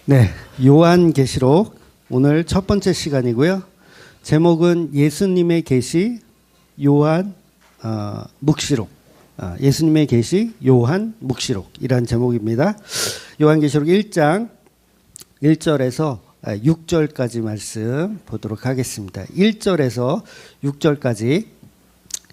네, 요한계시록 오늘 첫 번째 시간이고요. 제목은 예수님의 계시 요한 묵시록. 예수님의 계시 요한 묵시록이란 제목입니다. 요한계시록 1장 1절에서 6절까지 말씀 보도록 하겠습니다. 1절에서 6절까지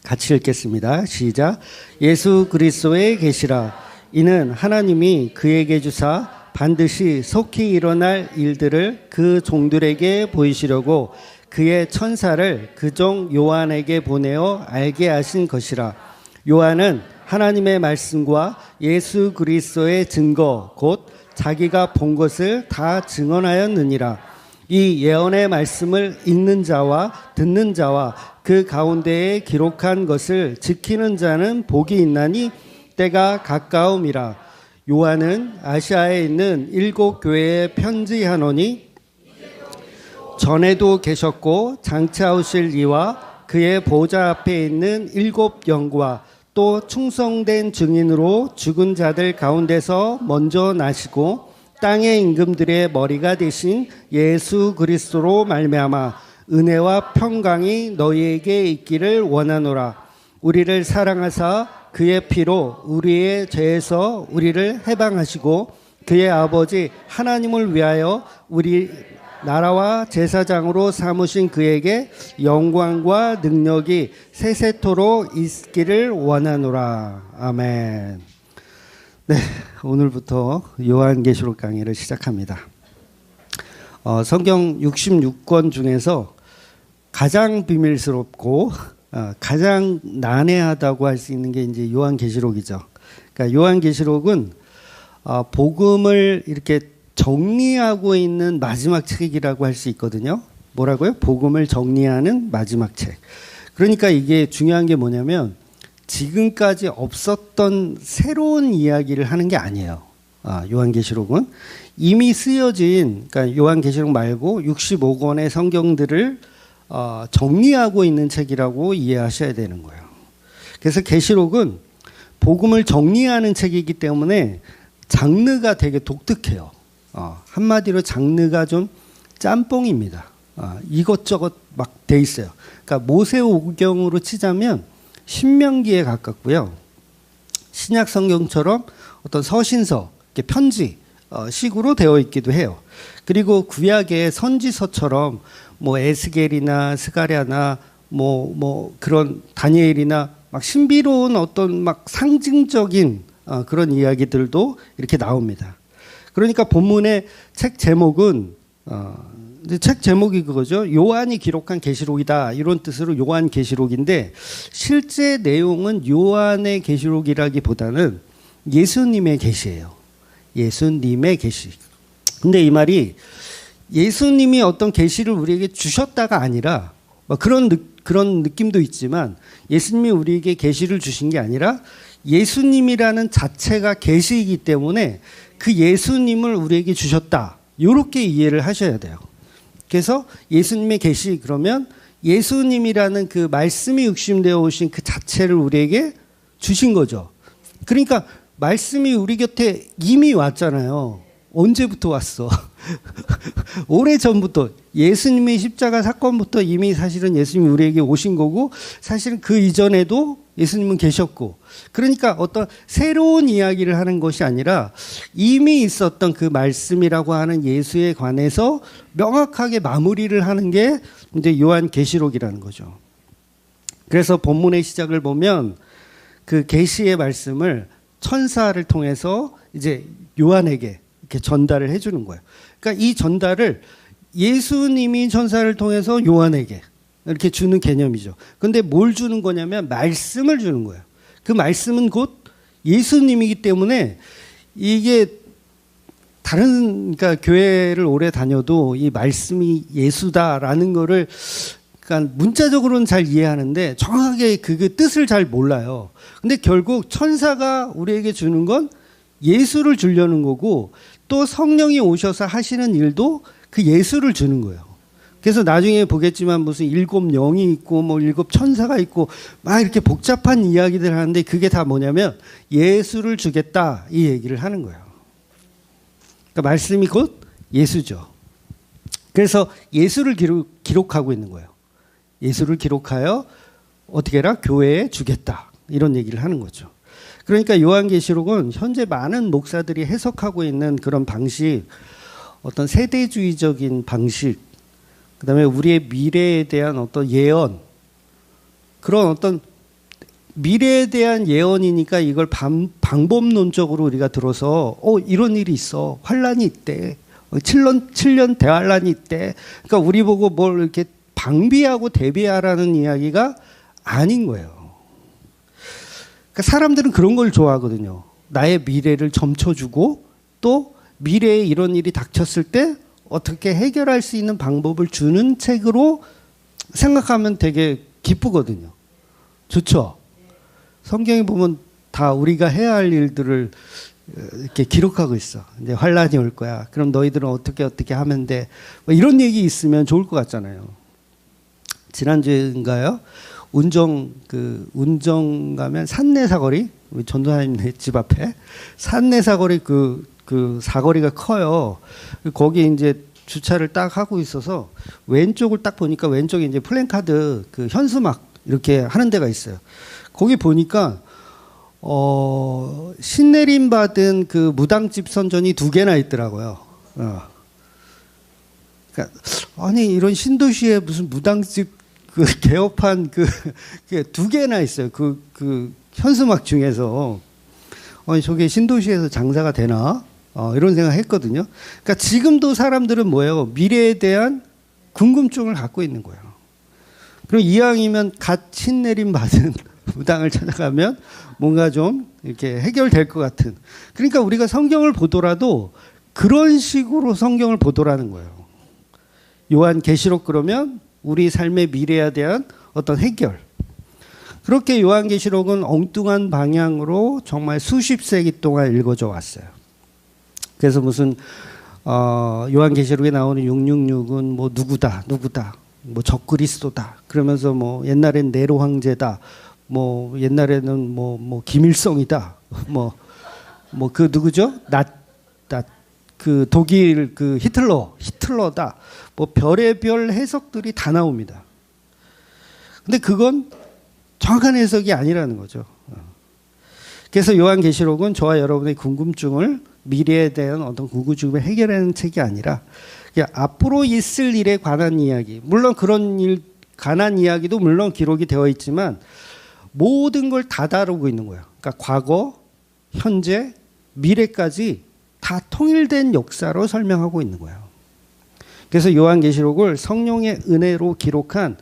같이 읽겠습니다. 시작. 예수 그리스도의 계시라. 이는 하나님이 그에게 주사 반드시 속히 일어날 일들을 그 종들에게 보이시려고 그의 천사를 그 종 요한에게 보내어 알게 하신 것이라. 요한은 하나님의 말씀과 예수 그리스도의 증거 곧 자기가 본 것을 다 증언하였느니라. 이 예언의 말씀을 읽는 자와 듣는 자와 그 가운데에 기록한 것을 지키는 자는 복이 있나니 때가 가까움이라. 요한은 아시아에 있는 7 교회에 편지하노니 전에도 계셨고 장차 오실 이와 그의 보좌 앞에 있는 7 영과 또 충성된 증인으로 죽은 자들 가운데서 먼저 나시고 땅의 임금들의 머리가 되신 예수 그리스도로 말미암아 은혜와 평강이 너희에게 있기를 원하노라. 우리를 사랑하사 그의 피로 우리의 죄에서 우리를 해방하시고 그의 아버지 하나님을 위하여 우리 나라와 제사장으로 삼으신 그에게 영광과 능력이 세세토록 있기를 원하노라. 아멘. 네, 오늘부터 요한계시록 강의를 시작합니다. 성경 66권 중에서 가장 비밀스럽고 가장 난해하다고 할 수 있는 게 이제 요한계시록이죠. 그러니까 요한계시록은 복음을 이렇게 정리하고 있는 마지막 책이라고 할 수 있거든요. 뭐라고요? 복음을 정리하는 마지막 책. 그러니까 이게 중요한 게 뭐냐면 지금까지 없었던 새로운 이야기를 하는 게 아니에요. 요한계시록은 이미 쓰여진, 그러니까 요한계시록 말고 65권의 성경들을 정리하고 있는 책이라고 이해하셔야 되는 거예요. 그래서 계시록은 복음을 정리하는 책이기 때문에 장르가 되게 독특해요. 한마디로 장르가 좀 짬뽕입니다. 이것저것 막 돼 있어요. 그러니까 모세오경으로 치자면 신명기에 가깝고요. 신약 성경처럼 어떤 서신서, 편지 식으로 되어 있기도 해요. 그리고 구약의 선지서처럼 뭐 에스겔이나 스가랴나 뭐 그런 다니엘이나 막 신비로운 어떤 막 상징적인 그런 이야기들도 이렇게 나옵니다. 그러니까 본문의 책 제목은 책 제목이 그거죠. 요한이 기록한 계시록이다 이런 뜻으로 요한계시록인데 실제 내용은 요한의 계시록이라기보다는 예수님의 계시예요. 예수님의 계시. 근데 이 말이 예수님이 어떤 계시를 우리에게 주셨다가 아니라 그런 느낌도 있지만 예수님이 우리에게 계시를 주신 게 아니라 예수님이라는 자체가 계시이기 때문에 그 예수님을 우리에게 주셨다. 이렇게 이해를 하셔야 돼요. 그래서 예수님의 계시 그러면 예수님이라는 그 말씀이 육신되어 오신 그 자체를 우리에게 주신 거죠. 그러니까 말씀이 우리 곁에 이미 왔잖아요. 언제부터 왔어? 오래전부터 예수님의 십자가 사건부터 이미 사실은 예수님이 우리에게 오신 거고 사실은 그 이전에도 예수님은 계셨고 그러니까 어떤 새로운 이야기를 하는 것이 아니라 이미 있었던 그 말씀이라고 하는 예수에 관해서 명확하게 마무리를 하는 게 이제 요한계시록이라는 거죠. 그래서 본문의 시작을 보면 그 계시의 말씀을 천사를 통해서 이제 요한에게 이렇게 전달을 해주는 거예요. 그러니까 이 전달을 예수님이 천사를 통해서 요한에게 이렇게 주는 개념이죠. 근데 뭘 주는 거냐면 말씀을 주는 거예요. 그 말씀은 곧 예수님이기 때문에 이게 그러니까 교회를 오래 다녀도 이 말씀이 예수다라는 거를 그러니까 문자적으로는 잘 이해하는데 정확하게 그 뜻을 잘 몰라요. 근데 결국 천사가 우리에게 주는 건 예수를 주려는 거고 또 성령이 오셔서 하시는 일도 그 예수를 주는 거예요. 그래서 나중에 보겠지만 무슨 7 영이 있고 뭐 7 천사가 있고 막 이렇게 복잡한 이야기들 하는데 그게 다 뭐냐면 예수를 주겠다 이 얘기를 하는 거예요. 그러니까 말씀이 곧 예수죠. 그래서 예수를 기록하고 있는 거예요. 예수를 기록하여 어떻게 해라? 교회에 주겠다. 이런 얘기를 하는 거죠. 그러니까 요한계시록은 현재 많은 목사들이 해석하고 있는 그런 방식, 어떤 세대주의적인 방식, 그다음에 우리의 미래에 대한 어떤 예언, 그런 어떤 미래에 대한 예언이니까 이걸 방법론적으로 우리가 들어서 이런 일이 있어. 환란이 있대. 7년 대환란이 있대. 그러니까 우리 보고 뭘 이렇게 방비하고 대비하라는 이야기가 아닌 거예요. 그러니까 사람들은 그런 걸 좋아하거든요. 나의 미래를 점쳐주고 또 미래에 이런 일이 닥쳤을 때 어떻게 해결할 수 있는 방법을 주는 책으로 생각하면 되게 기쁘거든요. 좋죠? 성경에 보면 다 우리가 해야 할 일들을 이렇게 기록하고 있어. 이제 환란이 올 거야. 그럼 너희들은 어떻게 하면 돼. 뭐 이런 얘기 있으면 좋을 것 같잖아요. 지난주인가요? 운정 가면 산내사거리, 우리 전도사님 집 앞에 산내사거리 그 사거리가 커요. 거기 이제 주차를 딱 하고 있어서 왼쪽을 딱 보니까 왼쪽에 이제 플랜카드 그 현수막 이렇게 하는 데가 있어요. 거기 보니까 신내림 받은 그 무당집 선전이 2개나 있더라고요. 그러니까 아니 이런 신도시에 무슨 무당집 그 개업한 그 2개나 있어요. 그 현수막 중에서 저게 신도시에서 장사가 되나? 이런 생각했거든요. 그러니까 지금도 사람들은 뭐예요? 미래에 대한 궁금증을 갖고 있는 거예요. 그럼 이왕이면 갓 신내림 받은 무당을 찾아가면 뭔가 좀 이렇게 해결될 것 같은. 그러니까 우리가 성경을 보더라도 그런 식으로 성경을 보더라는 거예요. 요한계시록 그러면 우리 삶의 미래에 대한 어떤 해결. 그렇게 요한계시록은 엉뚱한 방향으로 정말 수십 세기 동안 읽어져 왔어요. 그래서 무슨 요한계시록에 나오는 666은 뭐 누구다 뭐 적그리스도다 그러면서 뭐 옛날엔 네로 황제다 뭐 옛날에는 뭐 김일성이다 뭐 그 누구죠? 그 독일 그 히틀러다 뭐 별의별 해석들이 다 나옵니다. 근데 그건 정확한 해석이 아니라는 거죠. 그래서 요한계시록은 저와 여러분의 궁금증을 미래에 대한 어떤 궁금증을 해결하는 책이 아니라 앞으로 있을 일에 관한 이야기, 물론 그런 일 관한 이야기도 물론 기록이 되어 있지만 모든 걸 다 다루고 있는 거예요. 그러니까 과거, 현재, 미래까지 다 통일된 역사로 설명하고 있는 거예요. 그래서 요한계시록을 성령의 은혜로 기록한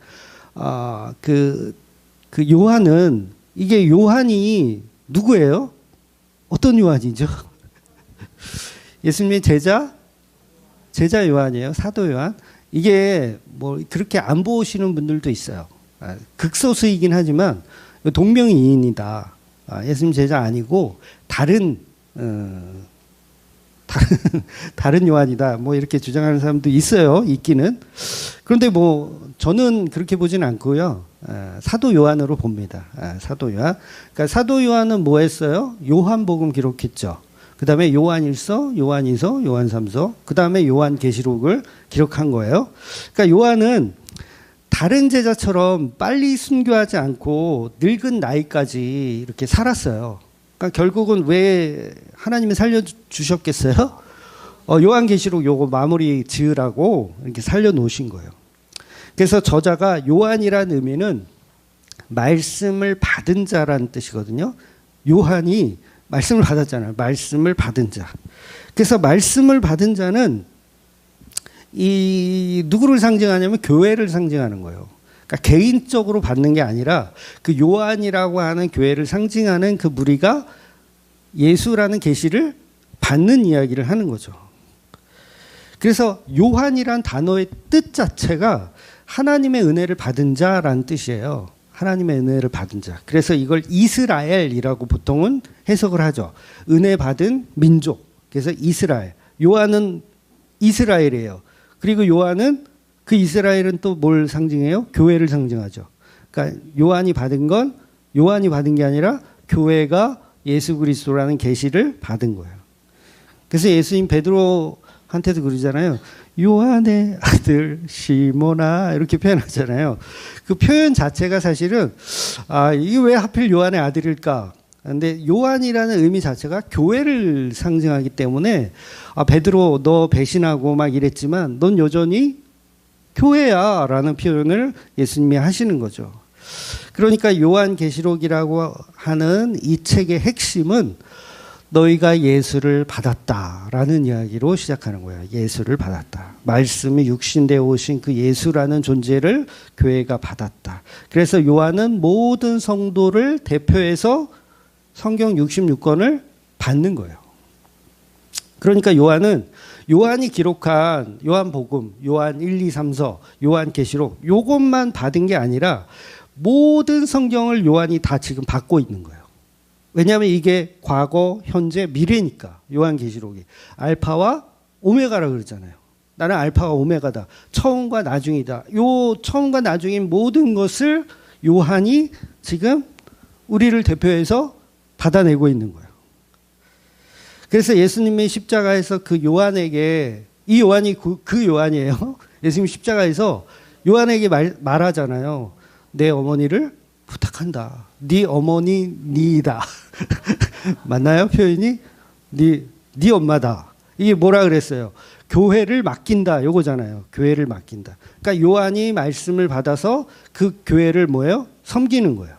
그 요한은 이게 요한이 누구예요? 어떤 요한이죠? 예수님의 제자 요한이에요. 사도 요한. 이게 뭐 그렇게 안 보시는 분들도 있어요. 극소수이긴 하지만 동명이인이다. 예수님 제자 아니고 다른 요한이다. 뭐 이렇게 주장하는 사람도 있어요. 있기는. 그런데 뭐 저는 그렇게 보진 않고요. 사도 요한으로 봅니다. 사도 요한. 그러니까 사도 요한은 뭐 했어요? 요한복음 기록했죠. 그 다음에 요한일서, 요한이서, 요한삼서, 그 다음에 요한계시록을 기록한 거예요. 그러니까 요한은 다른 제자처럼 빨리 순교하지 않고 늙은 나이까지 이렇게 살았어요. 그러니까 결국은 왜 하나님이 살려주셨겠어요? 요한계시록 요거 마무리 지으라고 이렇게 살려놓으신 거예요. 그래서 저자가 요한이라는 의미는 말씀을 받은 자라는 뜻이거든요. 요한이 말씀을 받았잖아요. 말씀을 받은 자. 그래서 말씀을 받은 자는 이 누구를 상징하냐면 교회를 상징하는 거예요. 그러니까 개인적으로 받는 게 아니라 그 요한이라고 하는 교회를 상징하는 그 무리가 예수라는 계시를 받는 이야기를 하는 거죠. 그래서 요한이란 단어의 뜻 자체가 하나님의 은혜를 받은 자라는 뜻이에요. 하나님의 은혜를 받은 자. 그래서 이걸 이스라엘이라고 보통은 해석을 하죠. 은혜 받은 민족. 그래서 이스라엘. 요한은 이스라엘이에요. 그리고 요한은 그 이스라엘은 또 뭘 상징해요? 교회를 상징하죠. 그러니까 요한이 받은 건 요한이 받은 게 아니라 교회가 예수 그리스도라는 계시를 받은 거예요. 그래서 예수님 베드로한테 한테도 그러잖아요. 요한의 아들 시몬아 이렇게 표현하잖아요. 그 표현 자체가 사실은 이게 왜 하필 요한의 아들일까? 근데 요한이라는 의미 자체가 교회를 상징하기 때문에 베드로 너 배신하고 막 이랬지만 넌 여전히 교회야 라는 표현을 예수님이 하시는 거죠. 그러니까 요한계시록이라고 하는 이 책의 핵심은 너희가 예수를 받았다라는 이야기로 시작하는 거예요. 예수를 받았다. 말씀이 육신되어 오신 그 예수라는 존재를 교회가 받았다. 그래서 요한은 모든 성도를 대표해서 성경 66권을 받는 거예요. 그러니까 요한이 기록한 요한복음, 요한 1, 2, 3서, 요한계시록 요것만 받은 게 아니라 모든 성경을 요한이 다 지금 받고 있는 거예요. 왜냐하면 이게 과거, 현재, 미래니까. 요한계시록이 알파와 오메가라 그러잖아요. 나는 알파와 오메가다. 처음과 나중이다. 요 처음과 나중인 모든 것을 요한이 지금 우리를 대표해서 받아내고 있는 거예요. 그래서 예수님의 십자가에서 그 요한에게, 이 요한이 그 요한이에요. 예수님 십자가에서 요한에게 말하잖아요. 내 어머니를 부탁한다. 네 어머니 니이다. 맞나요? 표현이? 네 엄마다. 이게 뭐라 그랬어요? 교회를 맡긴다. 요거잖아요. 교회를 맡긴다. 그러니까 요한이 말씀을 받아서 그 교회를 뭐예요? 섬기는 거예요.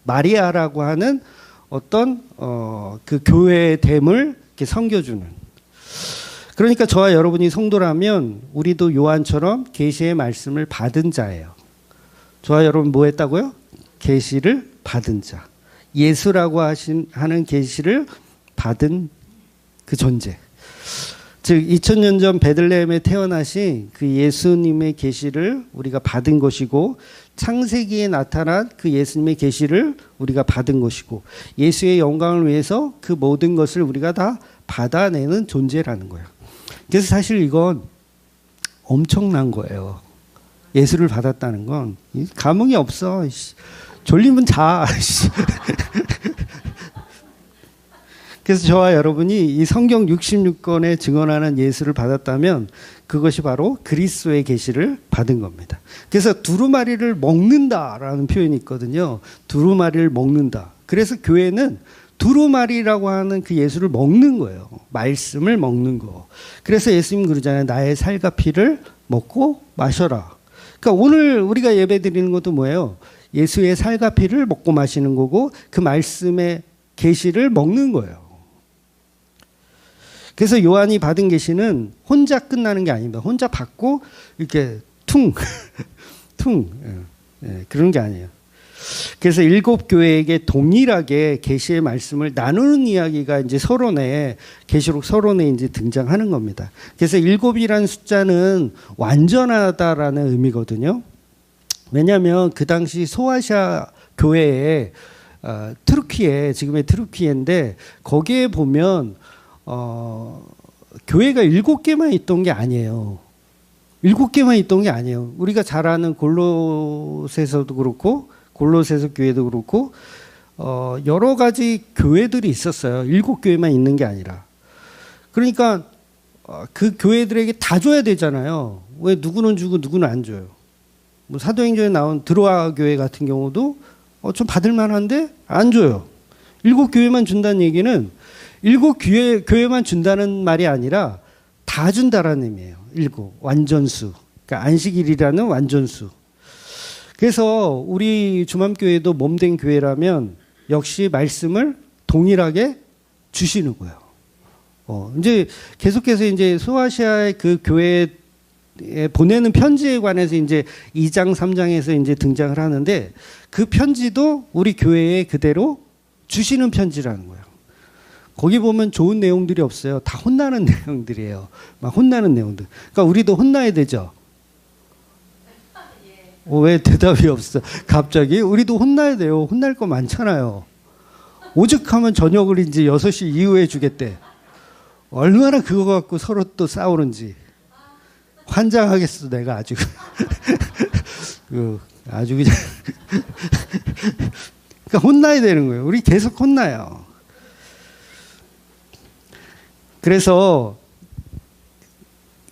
마리아라고 하는 어떤 그 교회의 됨을 이렇게 섬겨주는. 그러니까 저와 여러분이 성도라면 우리도 요한처럼 계시의 말씀을 받은 자예요. 저와 여러분 뭐 했다고요? 계시를 받은 자. 예수라고 하는 계시를 받은 그 존재. 즉 2000년 전 베들레헴에 태어나신 그 예수님의 계시를 우리가 받은 것이고, 창세기에 나타난 그 예수님의 계시를 우리가 받은 것이고, 예수의 영광을 위해서 그 모든 것을 우리가 다 받아내는 존재라는 거예요. 그래서 사실 이건 엄청난 거예요. 예수를 받았다는 건 감흥이 없어. 졸리면 자. 그래서 저와 여러분이 이 성경 66권에 증언하는 예수를 받았다면 그것이 바로 그리스도의 계시를 받은 겁니다. 그래서 두루마리를 먹는다라는 표현이 있거든요. 두루마리를 먹는다. 그래서 교회는 두루마리라고 하는 그 예수를 먹는 거예요. 말씀을 먹는 거. 그래서 예수님 그러잖아요. 나의 살과 피를 먹고 마셔라. 그러니까 오늘 우리가 예배 드리는 것도 뭐예요? 예수의 살과 피를 먹고 마시는 거고, 그 말씀의 계시를 먹는 거예요. 그래서 요한이 받은 계시는 혼자 끝나는 게 아닙니다. 혼자 받고 이렇게 퉁 그런 게 아니에요. 그래서 7교회에게 동일하게 계시의 말씀을 나누는 이야기가 이제 서론에, 계시록 서론에 이제 등장하는 겁니다. 그래서 7이라는 숫자는 완전하다라는 의미거든요. 왜냐하면 그 당시 소아시아 교회에 트루키에, 지금의 트루키에인데 거기에 보면 교회가 7개만 있던 게 아니에요. 7개만 있던 게 아니에요. 우리가 잘 아는 골로새서도 그렇고, 골로새서 교회도 그렇고, 여러 가지 교회들이 있었어요. 7교회만 있는 게 아니라. 그러니까 그 교회들에게 다 줘야 되잖아요. 왜 누구는 주고 누구는 안 줘요. 뭐 사도행전에 나온 드로아 교회 같은 경우도 좀 받을 만한데 안 줘요. 7교회만 준다는 얘기는 7교회만 준다는 말이 아니라 다 준다라는 의미예요. 7, 완전수. 그러니까 안식일이라는 완전수. 그래서 우리 주맘교회도 몸된 교회라면 역시 말씀을 동일하게 주시는 거예요. 이제 계속해서 이제 소아시아의 그 교회에 보내는 편지에 관해서 이제 2장, 3장에서 이제 등장을 하는데, 그 편지도 우리 교회에 그대로 주시는 편지라는 거예요. 거기 보면 좋은 내용들이 없어요. 다 혼나는 내용들이에요. 막 혼나는 내용들. 그러니까 우리도 혼나야 되죠. 왜 대답이 없어? 갑자기 우리도 혼나야 돼요. 혼날 거 많잖아요. 오죽하면 저녁을 이제 6시 이후에 주겠대. 얼마나 그거 갖고 서로 또 싸우는지. 환장하겠어, 내가 아주. 아주 그냥. 그러니까 혼나야 되는 거예요. 우리 계속 혼나요. 그래서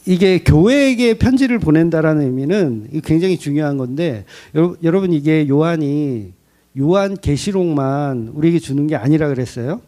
이게 교회에게 편지를 보낸다라는 의미는 굉장히 중요한 건데, 여러분 이게 요한이 요한계시록만 우리에게 주는 게 아니라 그랬어요.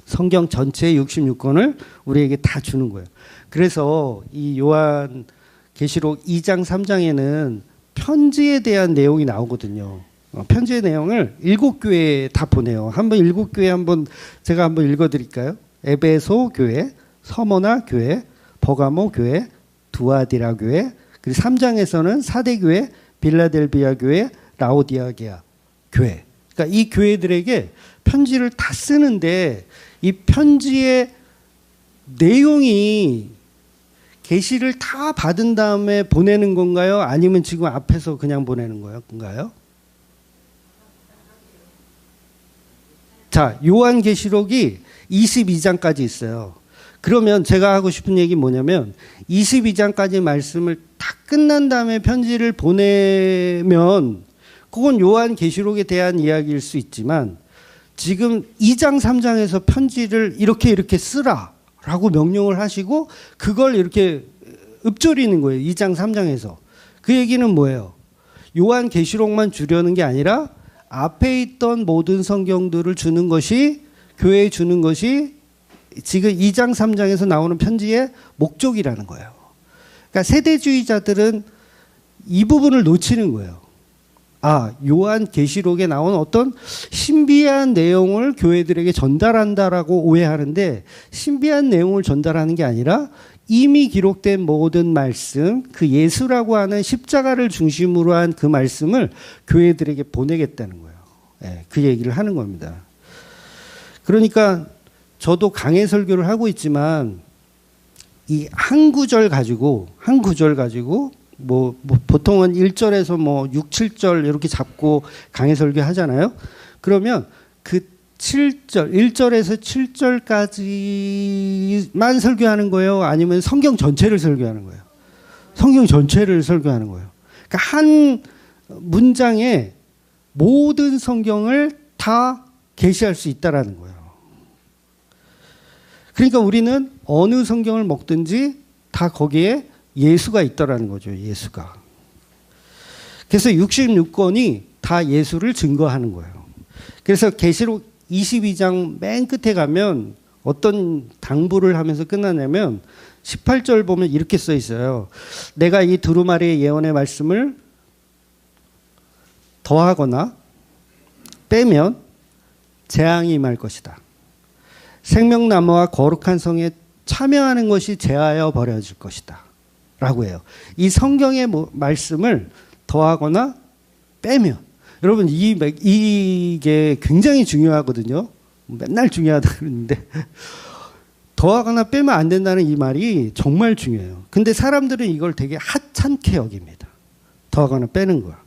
성경 전체 66권을 우리에게 다 주는 거예요. 그래서 이 요한계시록 2장 3장에는 편지에 대한 내용이 나오거든요. 편지의 내용을 7교회에 다 보내요. 한번 7교회 제가 한번 읽어드릴까요? 에베소 교회, 서머나 교회, 버가모 교회, 두아디라 교회, 그리고 3장에서는 사대 교회, 빌라델비아 교회, 라오디아게아 교회. 그러니까 이 교회들에게 편지를 다 쓰는데 이 편지의 내용이 계시를 다 받은 다음에 보내는 건가요? 아니면 지금 앞에서 그냥 보내는 건가요? 자, 요한계시록이 22장까지 있어요. 그러면 제가 하고 싶은 얘기 뭐냐면 22장까지 말씀을 다 끝난 다음에 편지를 보내면 그건 요한계시록에 대한 이야기일 수 있지만 지금 2장 3장에서 편지를 이렇게 쓰라라고 명령을 하시고 그걸 이렇게 읊조리는 거예요. 2장 3장에서. 그 얘기는 뭐예요? 요한계시록만 주려는 게 아니라 앞에 있던 모든 성경들을 주는 것이, 교회에 주는 것이 지금 2장 3장에서 나오는 편지의 목적이라는 거예요. 그러니까 세대주의자들은 이 부분을 놓치는 거예요. 아, 요한계시록에 나온 어떤 신비한 내용을 교회들에게 전달한다라고 오해하는데, 신비한 내용을 전달하는 게 아니라 이미 기록된 모든 말씀, 그 예수라고 하는 십자가를 중심으로 한 그 말씀을 교회들에게 보내겠다는 거예요. 네, 그 얘기를 하는 겁니다. 그러니까 저도 강해 설교를 하고 있지만 이 한 구절 가지고 뭐 보통은 1절에서 뭐 6, 7절 이렇게 잡고 강해 설교 하잖아요. 그러면 그 7절, 1절에서 7절까지만 설교하는 거예요? 아니면 성경 전체를 설교하는 거예요? 성경 전체를 설교하는 거예요. 그러니까 한 문장에 모든 성경을 다 계시할 수 있다라는 거예요. 그러니까 우리는 어느 성경을 먹든지 다 거기에 예수가 있다라는 거죠. 예수가. 그래서 66권이 다 예수를 증거하는 거예요. 그래서 계시록 22장 맨 끝에 가면 어떤 당부를 하면서 끝나냐면 18절 보면 이렇게 써 있어요. 내가 이 두루마리의 예언의 말씀을 더하거나 빼면 재앙이 임할 것이다. 생명나무와 거룩한 성에 참여하는 것이 제하여 버려질 것이다. 라고 해요. 이 성경의 말씀을 더하거나 빼면, 여러분 이게 굉장히 중요하거든요. 맨날 중요하다 그러는데 더하거나 빼면 안 된다는 이 말이 정말 중요해요. 근데 사람들은 이걸 되게 하찮게 여깁니다. 더하거나 빼는 거야.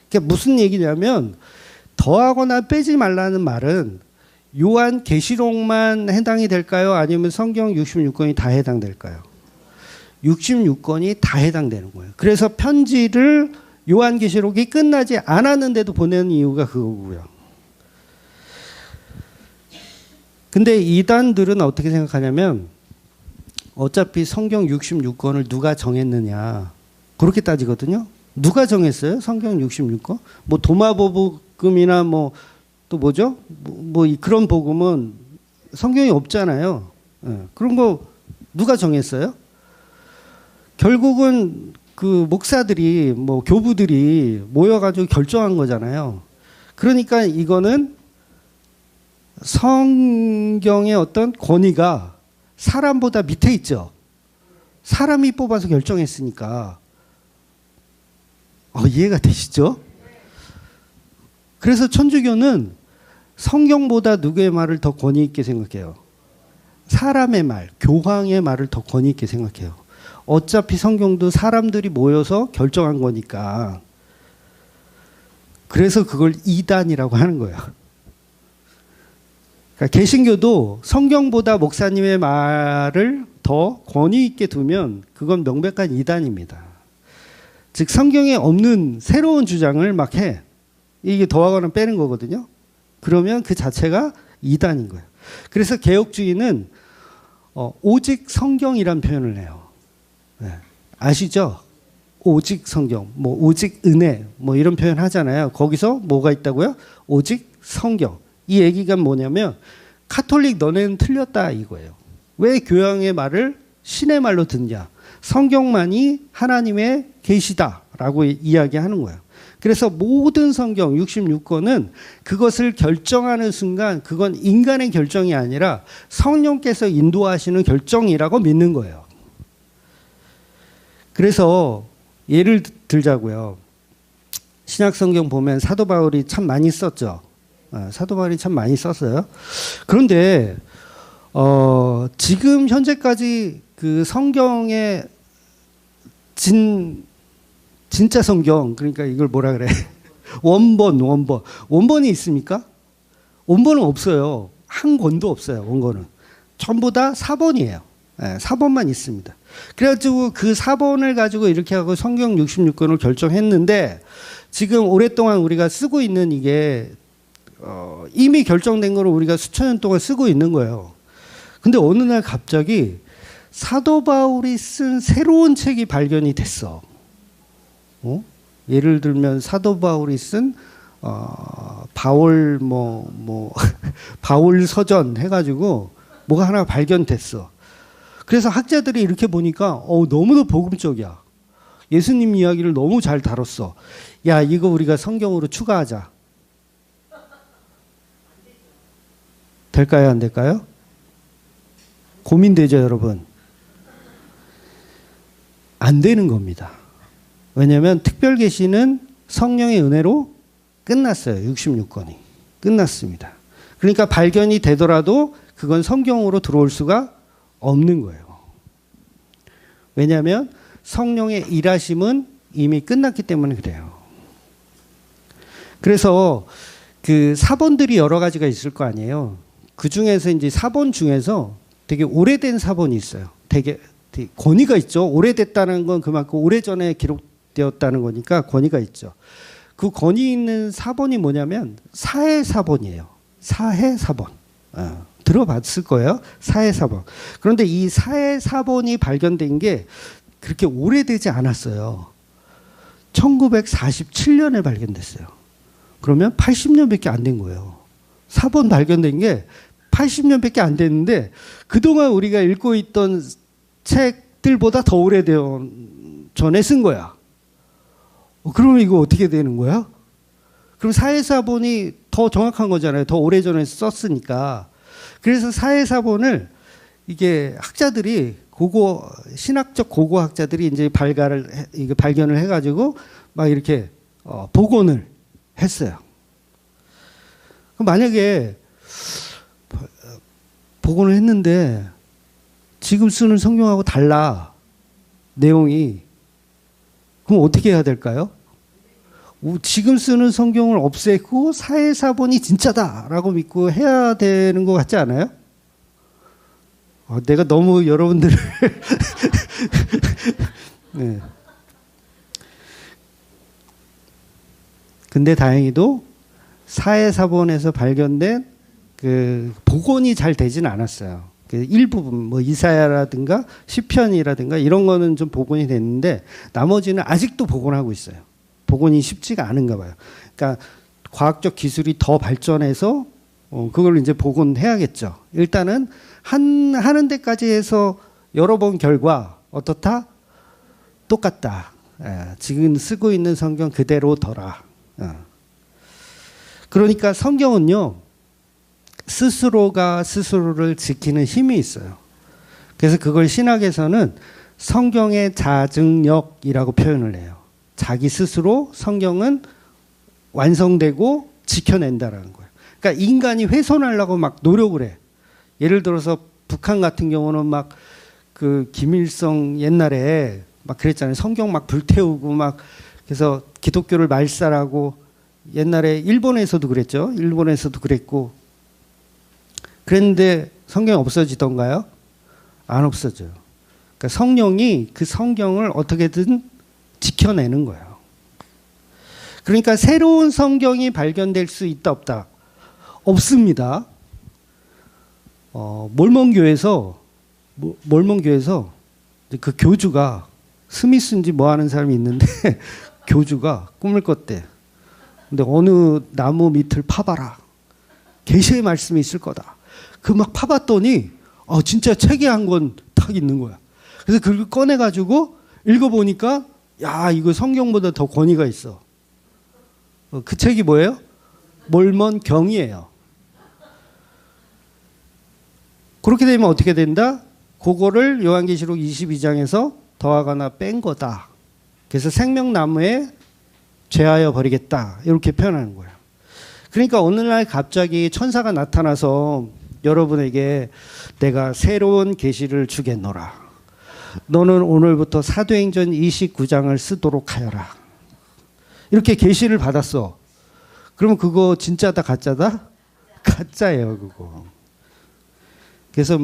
그게 무슨 얘기냐면 더하거나 빼지 말라는 말은 요한계시록만 해당이 될까요? 아니면 성경 66권이 다 해당될까요? 66권이 다 해당되는 거예요. 그래서 편지를 요한계시록이 끝나지 않았는데도 보내는 이유가 그거고요. 근데 이단들은 어떻게 생각하냐면 어차피 성경 66권을 누가 정했느냐 그렇게 따지거든요. 누가 정했어요? 성경 66권? 뭐 도마복음이나 뭐 또 뭐죠? 뭐 그런 복음은 성경이 없잖아요. 그런 거 누가 정했어요? 결국은 그 목사들이 뭐 교부들이 모여가지고 결정한 거잖아요. 그러니까 이거는 성경의 어떤 권위가 사람보다 밑에 있죠. 사람이 뽑아서 결정했으니까. 이해가 되시죠? 그래서 천주교는 성경보다 누구의 말을 더 권위 있게 생각해요? 사람의 말, 교황의 말을 더 권위 있게 생각해요. 어차피 성경도 사람들이 모여서 결정한 거니까. 그래서 그걸 이단이라고 하는 거예요. 그러니까 개신교도 성경보다 목사님의 말을 더 권위 있게 두면 그건 명백한 이단입니다. 즉 성경에 없는 새로운 주장을 막 해. 이게 더하거나 빼는 거거든요. 그러면 그 자체가 이단인 거예요. 그래서 개혁주의는 오직 성경이란 표현을 해요. 네. 아시죠? 오직 성경, 뭐 오직 은혜, 뭐 이런 표현 하잖아요. 거기서 뭐가 있다고요? 오직 성경. 이 얘기가 뭐냐면 카톨릭 너네는 틀렸다 이거예요. 왜 교황의 말을 신의 말로 듣냐? 성경만이 하나님의 계시다라고 이야기하는 거예요. 그래서 모든 성경 66권은 그것을 결정하는 순간 그건 인간의 결정이 아니라 성령께서 인도하시는 결정이라고 믿는 거예요. 그래서 예를 들자고요. 신약 성경 보면 사도 바울이 참 많이 썼죠. 사도 바울이 참 많이 썼어요. 그런데 지금 현재까지 그 성경의 진짜 성경, 그러니까 이걸 뭐라 그래? 원본이 있습니까? 원본은 없어요. 한 권도 없어요. 원본은 전부 다 사본이에요. 네, 사본만 있습니다. 그래가지고 그 사본을 가지고 이렇게 하고 성경 66권을 결정했는데 지금 오랫동안 우리가 쓰고 있는 이게 이미 결정된 거를 우리가 수천 년 동안 쓰고 있는 거예요. 근데 어느 날 갑자기 사도 바울이 쓴 새로운 책이 발견이 됐어. 예를 들면 사도 바울이 쓴 바울 바울 서전 해가지고 뭐가 하나 발견됐어. 그래서 학자들이 이렇게 보니까 너무도 복음적이야. 예수님 이야기를 너무 잘 다뤘어. 야, 이거 우리가 성경으로 추가하자. 될까요, 안 될까요? 고민되죠, 여러분? 안 되는 겁니다. 왜냐하면 특별계시는 성령의 은혜로 끝났어요. 66권이. 끝났습니다. 그러니까 발견이 되더라도 그건 성경으로 들어올 수가 없는 거예요. 왜냐하면 성령의 일하심은 이미 끝났기 때문에 그래요. 그래서 그 사본들이 여러 가지가 있을 거 아니에요. 그 중에서 이제 사본 중에서 되게 오래된 사본이 있어요. 되게 권위가 있죠. 오래됐다는 건 그만큼 오래전에 기록되었다는 거니까 권위가 있죠. 그 권위 있는 사본이 뭐냐면 사해사본이에요. 사해사본. 들어봤을 거예요. 사해사본. 그런데 이 사해사본이 발견된 게 그렇게 오래되지 않았어요. 1947년에 발견됐어요. 그러면 80년밖에 안 된 거예요. 사본 발견된 게 80년밖에 안 됐는데 그동안 우리가 읽고 있던 책들보다 더 오래된 전에 쓴 거야. 그러면 이거 어떻게 되는 거야? 그럼 사해사본이 더 정확한 거잖아요. 더 오래전에 썼으니까. 그래서 사해사본을 이게 학자들이 신학적 고고학자들이 이제 발견을 해가지고 막 이렇게 복원을 했어요. 그럼 만약에 복원을 했는데 지금 쓰는 성경하고 달라 내용이, 그럼 어떻게 해야 될까요? 지금 쓰는 성경을 없애고 사해사본이 진짜다라고 믿고 해야 되는 것 같지 않아요? 내가 너무 여러분들을 네. 근데 다행히도 사해사본에서 발견된 그 복원이 잘 되지는 않았어요. 그 일부분 뭐 이사야라든가 시편이라든가 이런 거는 좀 복원이 됐는데 나머지는 아직도 복원하고 있어요. 복원이 쉽지가 않은가 봐요. 그러니까 과학적 기술이 더 발전해서 그걸 이제 복원해야겠죠. 일단은 하는 데까지 해서 여러 번 결과 어떻다? 똑같다. 지금 쓰고 있는 성경 그대로더라. 그러니까 성경은요, 스스로가 스스로를 지키는 힘이 있어요. 그래서 그걸 신학에서는 성경의 자증력이라고 표현을 해요. 자기 스스로 성경은 완성되고 지켜낸다라는 거예요. 그러니까 인간이 훼손하려고 막 노력을 해. 예를 들어서 북한 같은 경우는 막 그 김일성 옛날에 막 그랬잖아요. 성경 막 불태우고 막 그래서 기독교를 말살하고, 옛날에 일본에서도 그랬죠. 일본에서도 그랬고. 그랬는데 성경이 없어지던가요? 안 없어져요. 그러니까 성령이 그 성경을 어떻게든 지켜내는 거예요. 그러니까 새로운 성경이 발견될 수 있다 없다? 없습니다. 몰몬교에서 그 교주가 스미스인지 뭐 하는 사람이 있는데 교주가 꿈을 꿨대. 근데 어느 나무 밑을 파봐라. 계시의 말씀이 있을 거다. 그 막 파봤더니 진짜 책에 한 권 딱 있는 거야. 그래서 그걸 꺼내가지고 읽어보니까 야, 이거 성경보다 더 권위가 있어. 그 책이 뭐예요? 몰몬경이에요. 그렇게 되면 어떻게 된다? 그거를 요한계시록 22장에서 더하거나 뺀 거다. 그래서 생명나무에 죄하여 버리겠다. 이렇게 표현하는 거예요. 그러니까 오늘날 갑자기 천사가 나타나서 여러분에게 내가 새로운 계시를 주겠노라. 너는 오늘부터 사도행전 29장을 쓰도록 하여라. 이렇게 계시를 받았어. 그러면 그거 진짜다 가짜다? 가짜예요, 그거. 그래서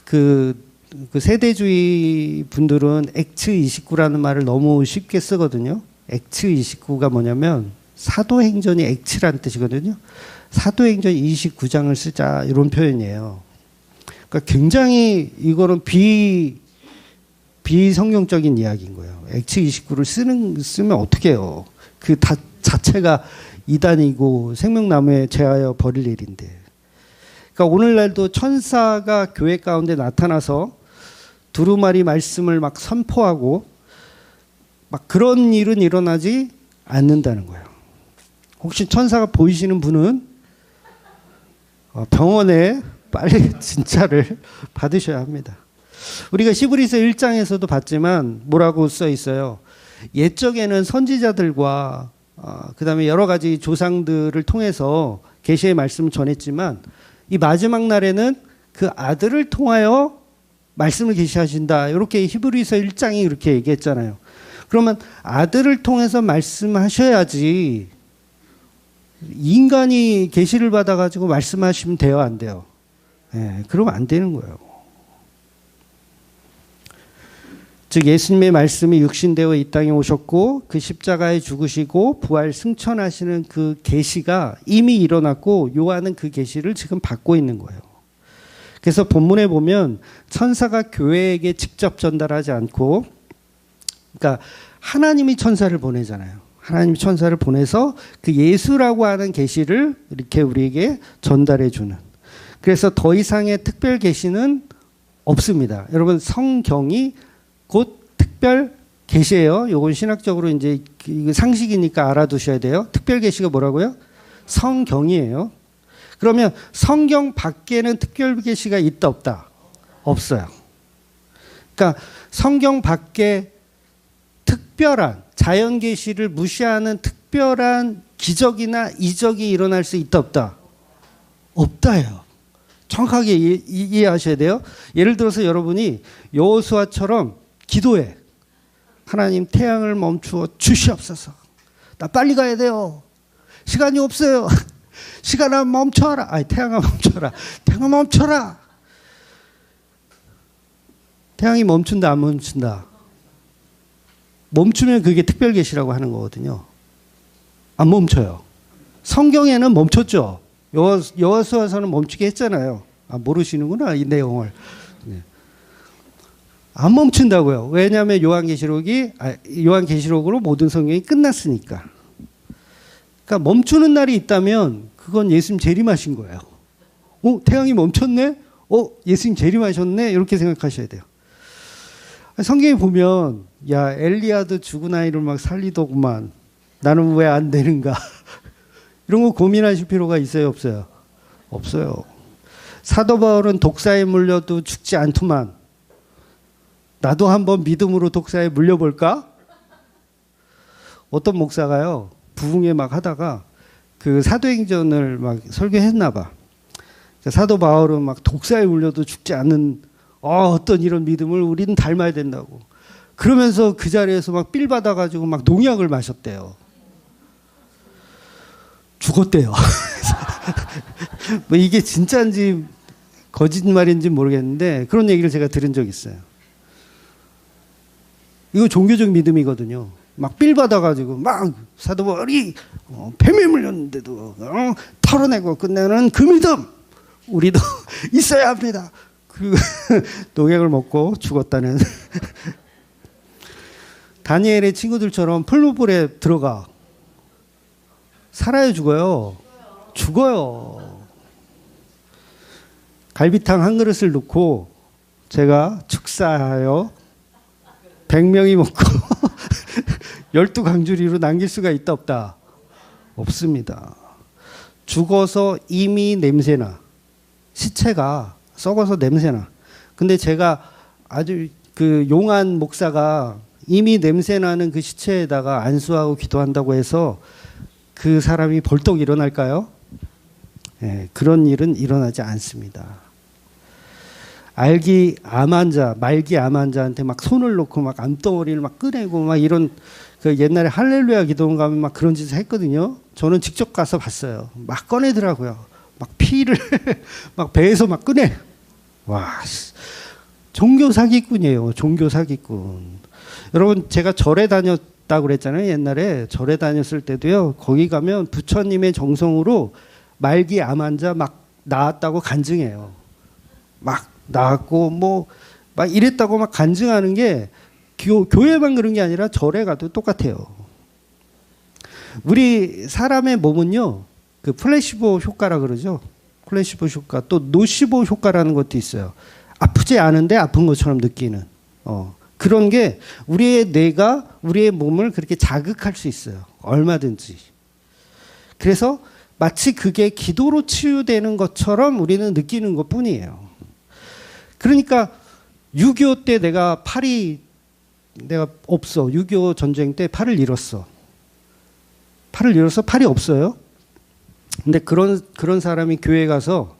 그 세대주의 분들은 액츠 29라는 말을 너무 쉽게 쓰거든요. 액츠 29가 뭐냐면 사도행전이 액츠라는 뜻이거든요. 사도행전 29장을 쓰자 이런 표현이에요. 그러니까 굉장히 이거는 비성경적인 이야기인 거예요. 액츠 29를 쓰면 어떻게 해요? 그 자체가 이단이고 생명나무에 제하여 버릴 일인데. 그러니까 오늘날도 천사가 교회 가운데 나타나서 두루마리 말씀을 막 선포하고 막 그런 일은 일어나지 않는다는 거예요. 혹시 천사가 보이시는 분은 병원에 빨리 진찰을 받으셔야 합니다. 우리가 히브리서 1장에서도 봤지만 뭐라고 써 있어요? 옛적에는 선지자들과 그다음에 여러 가지 조상들을 통해서 계시의 말씀을 전했지만 이 마지막 날에는 그 아들을 통하여 말씀을 계시하신다. 이렇게 히브리서 1장이 이렇게 얘기했잖아요. 그러면 아들을 통해서 말씀하셔야지 인간이 계시를 받아가지고 말씀하시면 돼요, 안 돼요? 예, 그러면 안 되는 거예요. 즉 예수님의 말씀이 육신되어 이 땅에 오셨고 그 십자가에 죽으시고 부활 승천하시는 그 계시가 이미 일어났고 요한은 그 계시를 지금 받고 있는 거예요. 그래서 본문에 보면 천사가 교회에게 직접 전달하지 않고, 그러니까 하나님이 천사를 보내잖아요. 하나님이 천사를 보내서 그 예수라고 하는 계시를 이렇게 우리에게 전달해 주는. 그래서 더 이상의 특별 계시는 없습니다. 여러분 성경이 곧 특별 계시예요. 이건 신학적으로 이제 상식이니까 알아두셔야 돼요. 특별 계시가 뭐라고요? 성경이에요. 그러면 성경 밖에는 특별 계시가 있다 없다? 없어요. 그러니까 성경 밖에 특별한 자연 계시를 무시하는 특별한 기적이나 이적이 일어날 수 있다 없다? 없다예요. 정확하게 이해하셔야 돼요. 예를 들어서 여러분이 여호수아처럼 기도해. 하나님 태양을 멈추어 주시옵소서. 나 빨리 가야 돼요. 시간이 없어요. 시간아 멈춰라. 아니 태양아 멈춰라. 태양아 멈춰라. 태양이 멈춘다 안 멈춘다? 멈추면 그게 특별 계시라고 하는 거거든요. 안 멈춰요. 성경에는 멈췄죠. 여호수아서는 멈추게 했잖아요. 모르시는구나 이 내용을. 네. 안 멈춘다고요. 왜냐하면 요한계시록으로 모든 성경이 끝났으니까. 그러니까 멈추는 날이 있다면 그건 예수님 재림하신 거예요. 태양이 멈췄네? 예수님 재림하셨네? 이렇게 생각하셔야 돼요. 성경에 보면 야 엘리야도 죽은 아이를 막 살리더구만. 나는 왜 안 되는가? 이런 거 고민하실 필요가 있어요 없어요? 없어요. 사도 바울은 독사에 물려도 죽지 않더만. 나도 한번 믿음으로 독사에 물려볼까? 어떤 목사가요 부흥회 막 하다가 그 사도행전을 막 설교했나 봐. 사도 바울은 막 독사에 물려도 죽지 않는 어떤 이런 믿음을 우리는 닮아야 된다고. 그러면서 그 자리에서 막 삘 받아가지고 막 농약을 마셨대요. 죽었대요. 뭐 이게 진짜인지 거짓말인지 모르겠는데 그런 얘기를 제가 들은 적이 있어요. 이거 종교적 믿음이거든요. 막 삘 받아가지고 막 사도 바울이 뱀에 물렸는데도 털어내고 끝내는 그 믿음 우리도 있어야 합니다. 그 농약을 먹고 죽었다는. 다니엘의 친구들처럼 풀무불에 들어가. 살아요, 죽어요? 죽어요. 갈비탕 한 그릇을 넣고 제가 축사하여 100명이 먹고 12강주리로 남길 수가 있다 없다? 없습니다. 죽어서 이미 냄새나. 시체가 썩어서 냄새나. 근데 제가 아주 그 용한 목사가 이미 냄새나는 그 시체에다가 안수하고 기도한다고 해서 그 사람이 벌떡 일어날까요? 네, 그런 일은 일어나지 않습니다. 말기 암 환자한테 막 손을 놓고 막 암덩어리를 막 꺼내고 막 이런 그 옛날에 할렐루야 기도원 가면 막 그런 짓을 했거든요. 저는 직접 가서 봤어요. 막 꺼내더라고요. 막 피를 막 배에서 막 꺼내. 와, 종교 사기꾼이에요. 종교 사기꾼. 여러분 제가 절에 다녔다고 그랬잖아요. 옛날에 절에 다녔을 때도요. 거기 가면 부처님의 정성으로 말기 암 환자 막 나았다고 간증해요. 막 나았고 뭐 막 이랬다고 막 간증하는 게 교회만 그런 게 아니라 절에 가도 똑같아요. 우리 사람의 몸은요. 그 플래시보 효과라 그러죠. 플래시보 효과. 또 노시보 효과라는 것도 있어요. 아프지 않은데 아픈 것처럼 느끼는. 그런 게 우리의 뇌가 우리의 몸을 그렇게 자극할 수 있어요. 얼마든지. 그래서 마치 그게 기도로 치유되는 것처럼 우리는 느끼는 것뿐이에요. 그러니까 6.25 때 내가 없어. 6.25 전쟁 때 팔을 잃었어. 팔이 없어요. 근데 그런 사람이 교회에 가서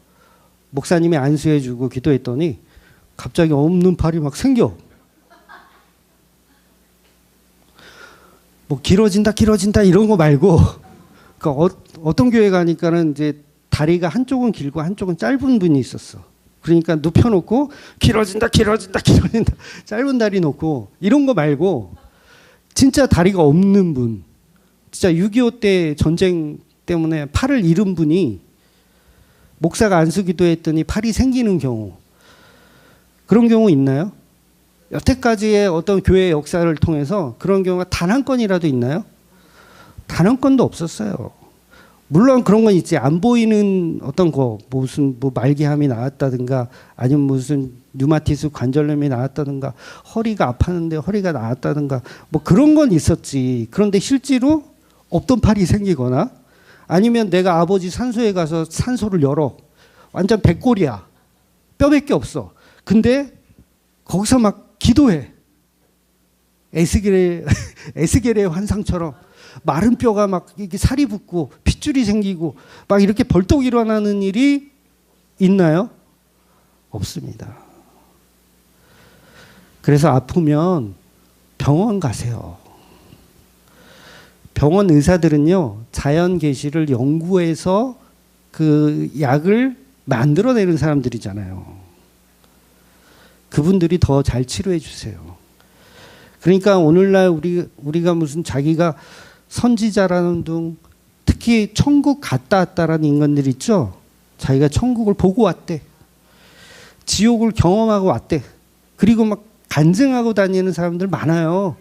목사님이 안수해주고 기도했더니 갑자기 없는 팔이 막 생겨. 뭐 길어진다 이런 거 말고, 그러니까 어떤 교회 가니까는 이제 다리가 한쪽은 길고 한쪽은 짧은 분이 있었어. 그러니까 눕혀놓고 길어진다 짧은 다리 놓고 이런 거 말고 진짜 다리가 없는 분, 진짜 6.25 때 전쟁 때문에 팔을 잃은 분이 목사가 안수 기도했더니 팔이 생기는 경우, 그런 경우 있나요? 여태까지의 어떤 교회 역사를 통해서 그런 경우가 단 한 건이라도 있나요? 단 한 건도 없었어요. 물론 그런 건 있지. 안 보이는 어떤 거, 무슨 뭐 말기암이 나왔다든가 아니면 무슨 류마티스 관절염이 나왔다든가 허리가 아팠는데 허리가 나왔다든가 뭐 그런 건 있었지. 그런데 실제로 없던 팔이 생기거나 아니면 내가 아버지 산소에 가서 산소를 열어. 완전 백골이야. 뼈밖에 없어. 근데 거기서 막 기도해. 에스겔의 환상처럼 마른 뼈가 막 이렇게 살이 붙고 핏줄이 생기고 막 이렇게 벌떡 일어나는 일이 있나요? 없습니다. 그래서 아프면 병원 가세요. 병원 의사들은요, 자연 계시를 연구해서 그 약을 만들어내는 사람들이잖아요. 그분들이 더 잘 치료해 주세요. 그러니까 오늘날 우리가 무슨 자기가 선지자라는 둥, 특히 천국 갔다 왔다라는 인간들 있죠. 자기가 천국을 보고 왔대. 지옥을 경험하고 왔대. 그리고 막 간증하고 다니는 사람들 많아요.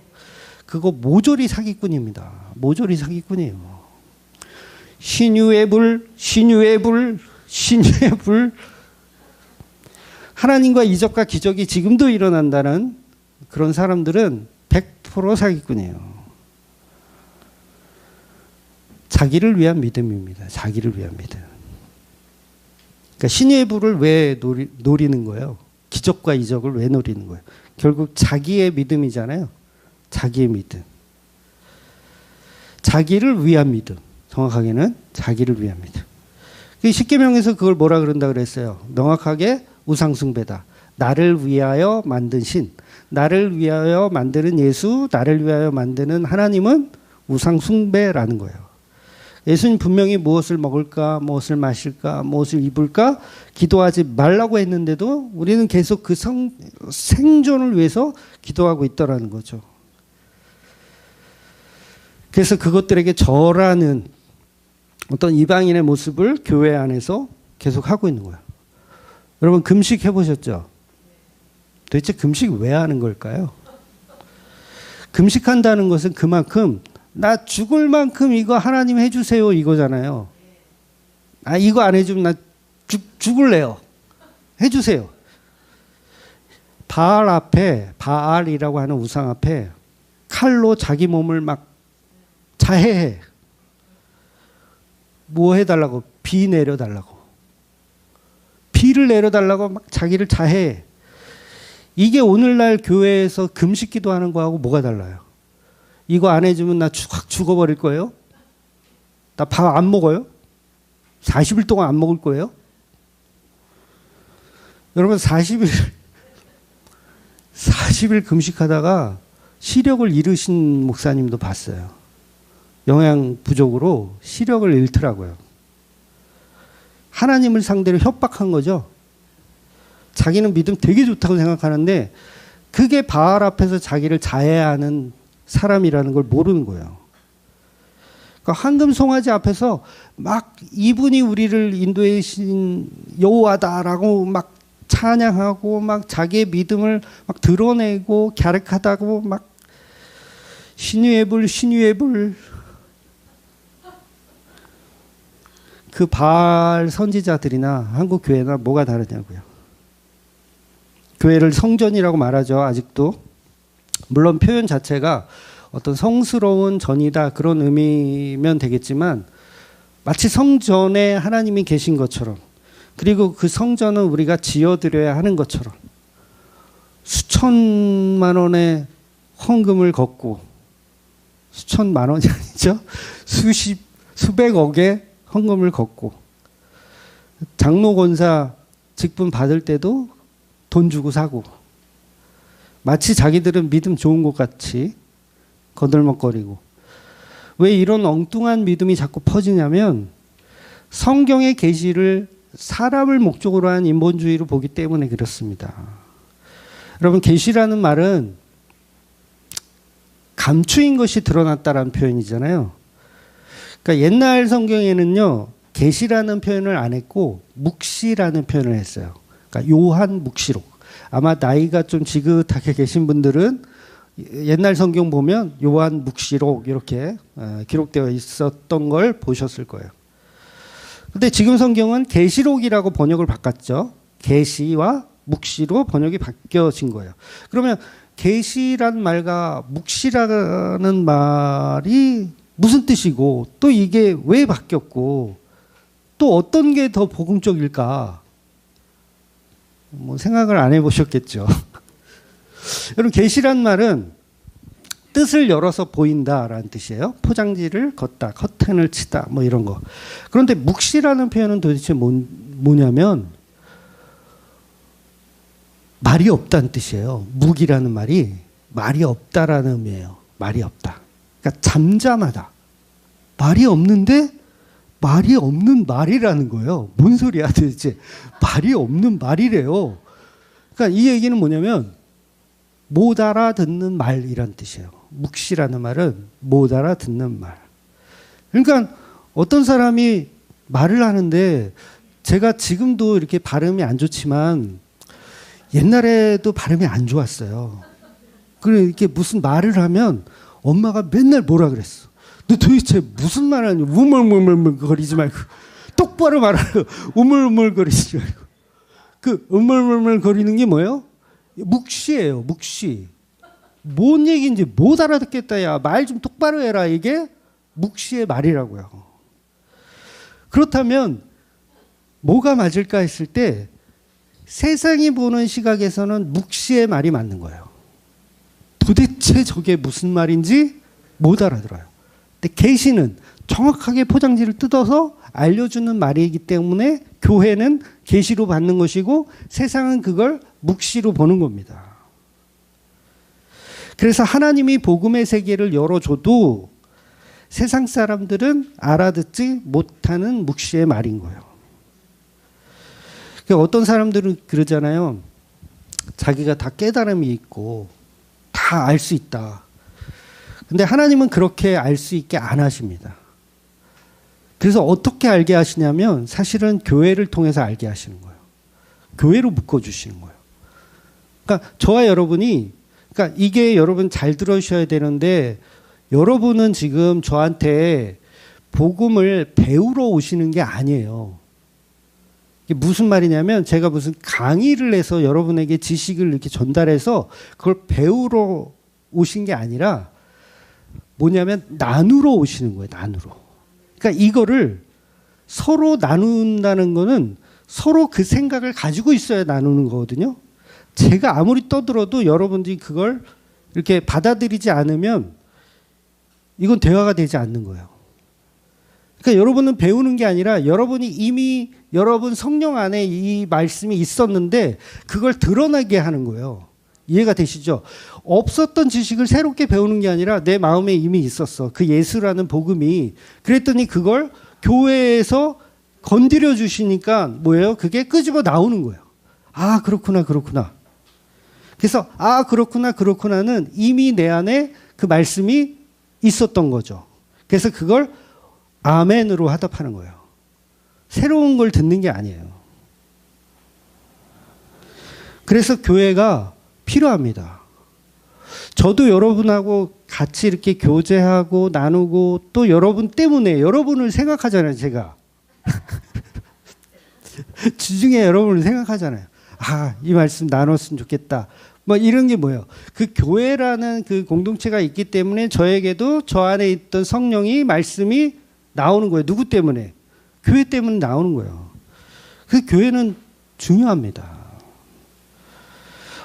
그거 모조리 사기꾼입니다. 모조리 사기꾼이에요. 신유의 불. 하나님과 이적과 기적이 지금도 일어난다는 그런 사람들은 100% 사기꾼이에요. 자기를 위한 믿음입니다. 자기를 위한 믿음. 그러니까 신의 불을 왜 노리는 거예요? 기적과 이적을 왜 노리는 거예요? 결국 자기의 믿음이잖아요. 자기의 믿음. 자기를 위한 믿음. 정확하게는 자기를 위한 믿음. 십계명에서 그걸 뭐라 그런다 그랬어요? 명확하게 우상숭배다. 나를 위하여 만든 신, 나를 위하여 만드는 예수, 나를 위하여 만드는 하나님은 우상숭배라는 거예요. 예수님 분명히 무엇을 먹을까, 무엇을 마실까, 무엇을 입을까 기도하지 말라고 했는데도 우리는 계속 그 생존을 위해서 기도하고 있더라는 거죠. 그래서 그것들에게 절하는 어떤 이방인의 모습을 교회 안에서 계속 하고 있는 거예요. 여러분 금식 해보셨죠? 도대체 금식 왜 하는 걸까요? 금식한다는 것은 그만큼 나 죽을 만큼 이거 하나님 해주세요 이거잖아요. 아 이거 안 해주면 나 죽을래요. 해주세요. 바알 앞에 바알이라고 하는 우상 앞에 칼로 자기 몸을 막 자해해. 뭐 해달라고? 비 내려달라고. 비를 내려달라고 막 자기를 자해해. 이게 오늘날 교회에서 금식 기도하는 거하고 뭐가 달라요? 이거 안 해주면 나 확 죽어버릴 거예요? 나 밥 안 먹어요? 40일 동안 안 먹을 거예요? 여러분 40일 금식하다가 시력을 잃으신 목사님도 봤어요. 영양 부족으로 시력을 잃더라고요. 하나님을 상대로 협박한 거죠. 자기는 믿음 되게 좋다고 생각하는데 그게 바알 앞에서 자기를 자해하는 사람이라는 걸 모르는 거예요. 그러니까 황금 송아지 앞에서 막 이분이 우리를 인도해 신 여호와다라고 막 찬양하고 막 자기의 믿음을 막 드러내고 갸륵하다고 막 신유애불 그 바알 선지자들이나 한국 교회나 뭐가 다르냐고요. 교회를 성전이라고 말하죠. 아직도. 물론 표현 자체가 어떤 성스러운 전이다 그런 의미면 되겠지만 마치 성전에 하나님이 계신 것처럼 그리고 그 성전은 우리가 지어드려야 하는 것처럼 수천만 원의 헌금을 걷고 수천만 원이 아니죠. 수백억의 헌금을 걷고 장로 권사 직분 받을 때도 돈 주고 사고 마치 자기들은 믿음 좋은 것 같이 거들먹거리고 왜 이런 엉뚱한 믿음이 자꾸 퍼지냐면 성경의 계시를 사람을 목적으로 한 인본주의로 보기 때문에 그렇습니다. 여러분 계시라는 말은 감추인 것이 드러났다라는 표현이잖아요. 그러니까 옛날 성경에는요 계시라는 표현을 안 했고 묵시라는 표현을 했어요. 그러니까 요한 묵시록. 아마 나이가 좀 지긋하게 계신 분들은 옛날 성경 보면 요한 묵시록 이렇게 기록되어 있었던 걸 보셨을 거예요. 근데 지금 성경은 계시록이라고 번역을 바꿨죠. 계시와 묵시로 번역이 바뀌어진 거예요. 그러면 계시라는 말과 묵시라는 말이 무슨 뜻이고 또 이게 왜 바뀌었고 또 어떤 게 더 복음적일까? 뭐 생각을 안 해보셨겠죠. 여러분 계시란 말은 뜻을 열어서 보인다라는 뜻이에요. 포장지를 걷다, 커튼을 치다 뭐 이런 거. 그런데 묵시라는 표현은 도대체 뭐냐면 말이 없다는 뜻이에요. 묵이라는 말이 없다라는 의미예요. 말이 없다. 그러니까 잠잠하다. 말이 없는데 말이 없는 말이라는 거예요. 뭔 소리야 도대체. 말이 없는 말이래요. 그러니까 이 얘기는 뭐냐면 못 알아듣는 말이란 뜻이에요. 묵시라는 말은 못 알아듣는 말. 그러니까 어떤 사람이 말을 하는데 제가 지금도 이렇게 발음이 안 좋지만 옛날에도 발음이 안 좋았어요. 그래 이렇게 무슨 말을 하면 엄마가 맨날 뭐라 그랬어. 너 도대체 무슨 말 하니? 우물우물 거리지 말고 똑바로 말하고 우물우물 거리지 말고. 그 우물우물 거리는 게 뭐예요? 묵시예요. 묵시. 뭔 얘기인지 못 알아듣겠다. 야, 말 좀 똑바로 해라. 이게 묵시의 말이라고요. 그렇다면 뭐가 맞을까 했을 때 세상이 보는 시각에서는 묵시의 말이 맞는 거예요. 도대체 저게 무슨 말인지 못 알아들어요. 근데 계시는 정확하게 포장지를 뜯어서 알려주는 말이기 때문에 교회는 계시로 받는 것이고 세상은 그걸 묵시로 보는 겁니다. 그래서 하나님이 복음의 세계를 열어줘도 세상 사람들은 알아듣지 못하는 묵시의 말인 거예요. 어떤 사람들은 그러잖아요. 자기가 다 깨달음이 있고 다 알 수 있다. 근데 하나님은 그렇게 알 수 있게 안 하십니다. 그래서 어떻게 알게 하시냐면 사실은 교회를 통해서 알게 하시는 거예요. 교회로 묶어주시는 거예요. 그러니까 저와 여러분이, 그러니까 이게 여러분 잘 들으셔야 되는데, 여러분은 지금 저한테 복음을 배우러 오시는 게 아니에요. 이게 무슨 말이냐면, 제가 무슨 강의를 해서 여러분에게 지식을 이렇게 전달해서 그걸 배우러 오신 게 아니라 뭐냐면 나누러 오시는 거예요. 나누러. 그러니까 이거를 서로 나눈다는 거는 서로 그 생각을 가지고 있어야 나누는 거거든요. 제가 아무리 떠들어도 여러분들이 그걸 이렇게 받아들이지 않으면 이건 대화가 되지 않는 거예요. 그러니까 여러분은 배우는 게 아니라 여러분이 이미 여러분 성령 안에 이 말씀이 있었는데 그걸 드러나게 하는 거예요. 이해가 되시죠? 없었던 지식을 새롭게 배우는 게 아니라 내 마음에 이미 있었어. 그 예수라는 복음이. 그랬더니 그걸 교회에서 건드려 주시니까 뭐예요? 그게 끄집어 나오는 거예요. 아, 그렇구나, 그렇구나. 그래서 아, 그렇구나, 그렇구나는 이미 내 안에 그 말씀이 있었던 거죠. 그래서 그걸 아멘으로 화답하는 거예요. 새로운 걸 듣는 게 아니에요. 그래서 교회가 필요합니다. 저도 여러분하고 같이 이렇게 교제하고 나누고 또 여러분 때문에 여러분을 생각하잖아요, 제가. 주중에 여러분을 생각하잖아요. 아, 이 말씀 나눴으면 좋겠다. 뭐 이런 게 뭐예요? 그 교회라는 그 공동체가 있기 때문에 저에게도 저 안에 있던 성령이 말씀이 나오는 거예요. 누구 때문에? 교회 때문에 나오는 거예요. 그 교회는 중요합니다.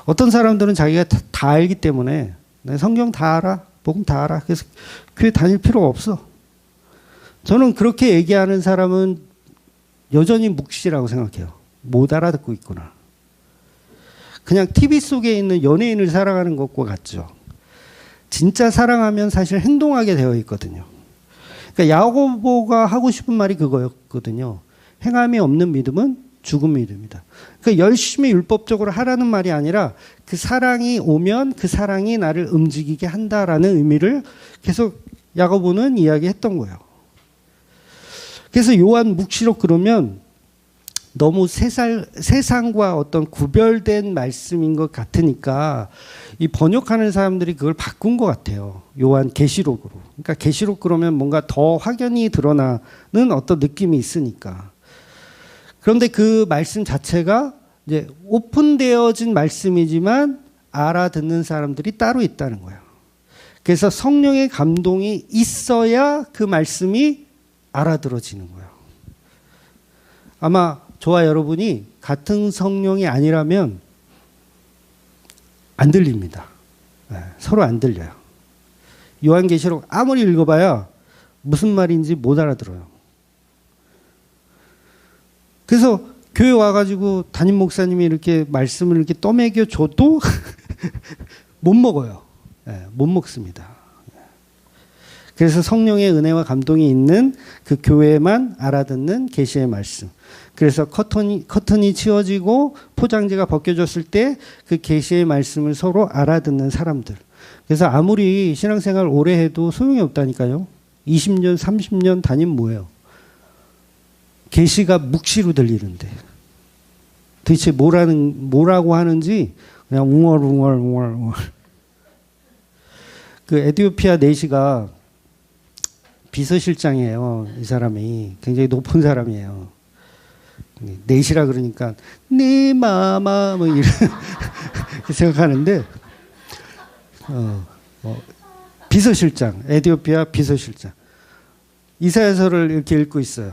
어떤 사람들은 자기가 다 알기 때문에 성경 다 알아, 복음 다 알아. 그래서 교회 다닐 필요가 없어. 저는 그렇게 얘기하는 사람은 여전히 묵시라고 생각해요. 못 알아듣고 있구나. 그냥 TV 속에 있는 연예인을 사랑하는 것과 같죠. 진짜 사랑하면 사실 행동하게 되어 있거든요. 그러니까 야고보가 하고 싶은 말이 그거였거든요. 행함이 없는 믿음은 죽은 믿음이다. 그러니까 열심히 율법적으로 하라는 말이 아니라 그 사랑이 오면 그 사랑이 나를 움직이게 한다라는 의미를 계속 야고보는 이야기했던 거예요. 그래서 요한 묵시록 그러면 너무 세상과 어떤 구별된 말씀인 것 같으니까 이 번역하는 사람들이 그걸 바꾼 것 같아요. 요한 계시록으로. 그러니까 계시록 그러면 뭔가 더 확연히 드러나는 어떤 느낌이 있으니까. 그런데 그 말씀 자체가 이제 오픈되어진 말씀이지만 알아듣는 사람들이 따로 있다는 거예요. 그래서 성령의 감동이 있어야 그 말씀이 알아들어지는 거예요. 아마 저와 여러분이 같은 성령이 아니라면 안 들립니다. 네, 서로 안 들려요. 요한계시록 아무리 읽어봐야 무슨 말인지 못 알아들어요. 그래서 교회 와가지고 담임 목사님이 이렇게 말씀을 이렇게 떠먹여 줘도 못 먹어요. 네, 못 먹습니다. 그래서 성령의 은혜와 감동이 있는 그 교회만 알아듣는 계시의 말씀. 그래서 커튼이 치워지고 포장지가 벗겨졌을 때 그 계시의 말씀을 서로 알아듣는 사람들. 그래서 아무리 신앙생활 오래 해도 소용이 없다니까요. 20년, 30년 다니면 뭐예요? 계시가 묵시로 들리는데 도대체 뭐라고 하는지 그냥 웅얼. 그 에티오피아 내시가 비서실장이에요. 이 사람이 굉장히 높은 사람이에요. 내시라 그러니까 네 마마 뭐 이런 생각하는데 비서실장, 에티오피아 비서실장 이사야서를 이렇게 읽고 있어요.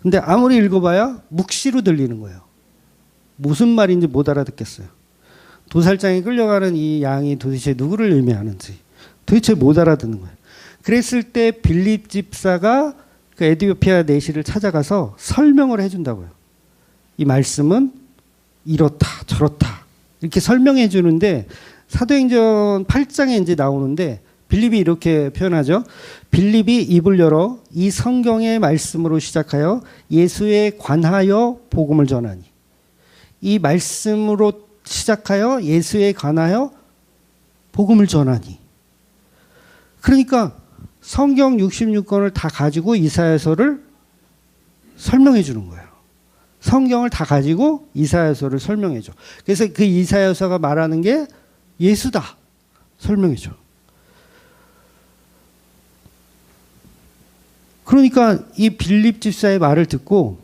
근데 아무리 읽어봐야 묵시로 들리는 거예요. 무슨 말인지 못 알아듣겠어요. 도살장에 끌려가는 이 양이 도대체 누구를 의미하는지 도대체 못 알아듣는 거예요. 그랬을 때 빌립 집사가 그 에티오피아 내시를 찾아가서 설명을 해준다고요. 이 말씀은 이렇다 저렇다 이렇게 설명해 주는데 사도행전 8장에 이제 나오는데 빌립이 이렇게 표현하죠. 빌립이 입을 열어 이 성경의 말씀으로 시작하여 예수에 관하여 복음을 전하니. 이 말씀으로 시작하여 예수에 관하여 복음을 전하니. 그러니까 성경 66권을 다 가지고 이사야서를 설명해 주는 거예요. 성경을 다 가지고 이사야서를 설명해줘. 그래서 그 이사야서가 말하는 게 예수다 설명해줘. 그러니까 이 빌립 집사의 말을 듣고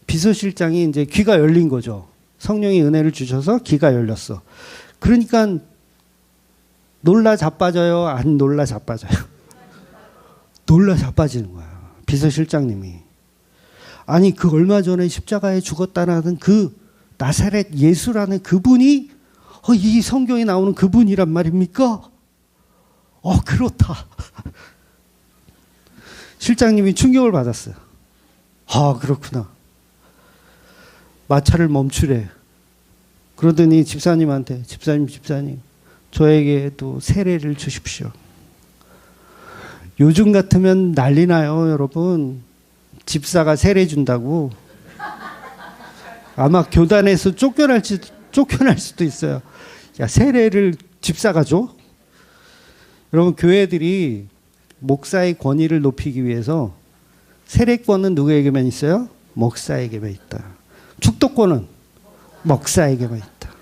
비서실장이 이제 귀가 열린 거죠. 성령이 은혜를 주셔서 귀가 열렸어. 그러니까 놀라 자빠져요? 안 놀라 자빠져요? 놀라 자빠지는 거야. 비서실장님이. 아니 그 얼마 전에 십자가에 죽었다는 그 나사렛 예수라는 그분이 이 성경에 나오는 그분이란 말입니까? 그렇다. 실장님이 충격을 받았어요. 그렇구나. 마차를 멈추래. 그러더니 집사님한테 집사님 저에게도 세례를 주십시오. 요즘 같으면 난리 나요, 여러분. 집사가 세례 준다고. 아마 교단에서 쫓겨날 수도 있어요. 야, 세례를 집사가 줘? 여러분, 교회들이 목사의 권위를 높이기 위해서 세례권은 누구에게만 있어요? 목사에게만 있다. 축도권은 목사에게만 있다.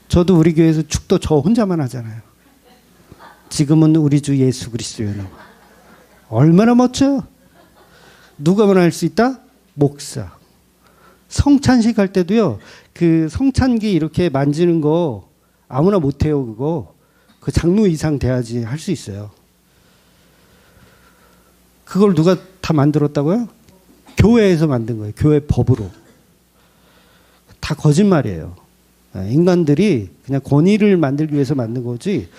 저도 우리 교회에서 축도 저 혼자만 하잖아요. 지금은 우리 주 예수 그리스도의 나와. 얼마나 멋져요. 누가만 할 수 있다? 목사. 성찬식 할 때도요. 그 성찬기 이렇게 만지는 거 아무나 못해요. 그거. 그 장로 이상 돼야지 할 수 있어요. 그걸 누가 다 만들었다고요? 교회에서 만든 거예요. 교회 법으로. 다 거짓말이에요. 인간들이 그냥 권위를 만들기 위해서 만든 거지.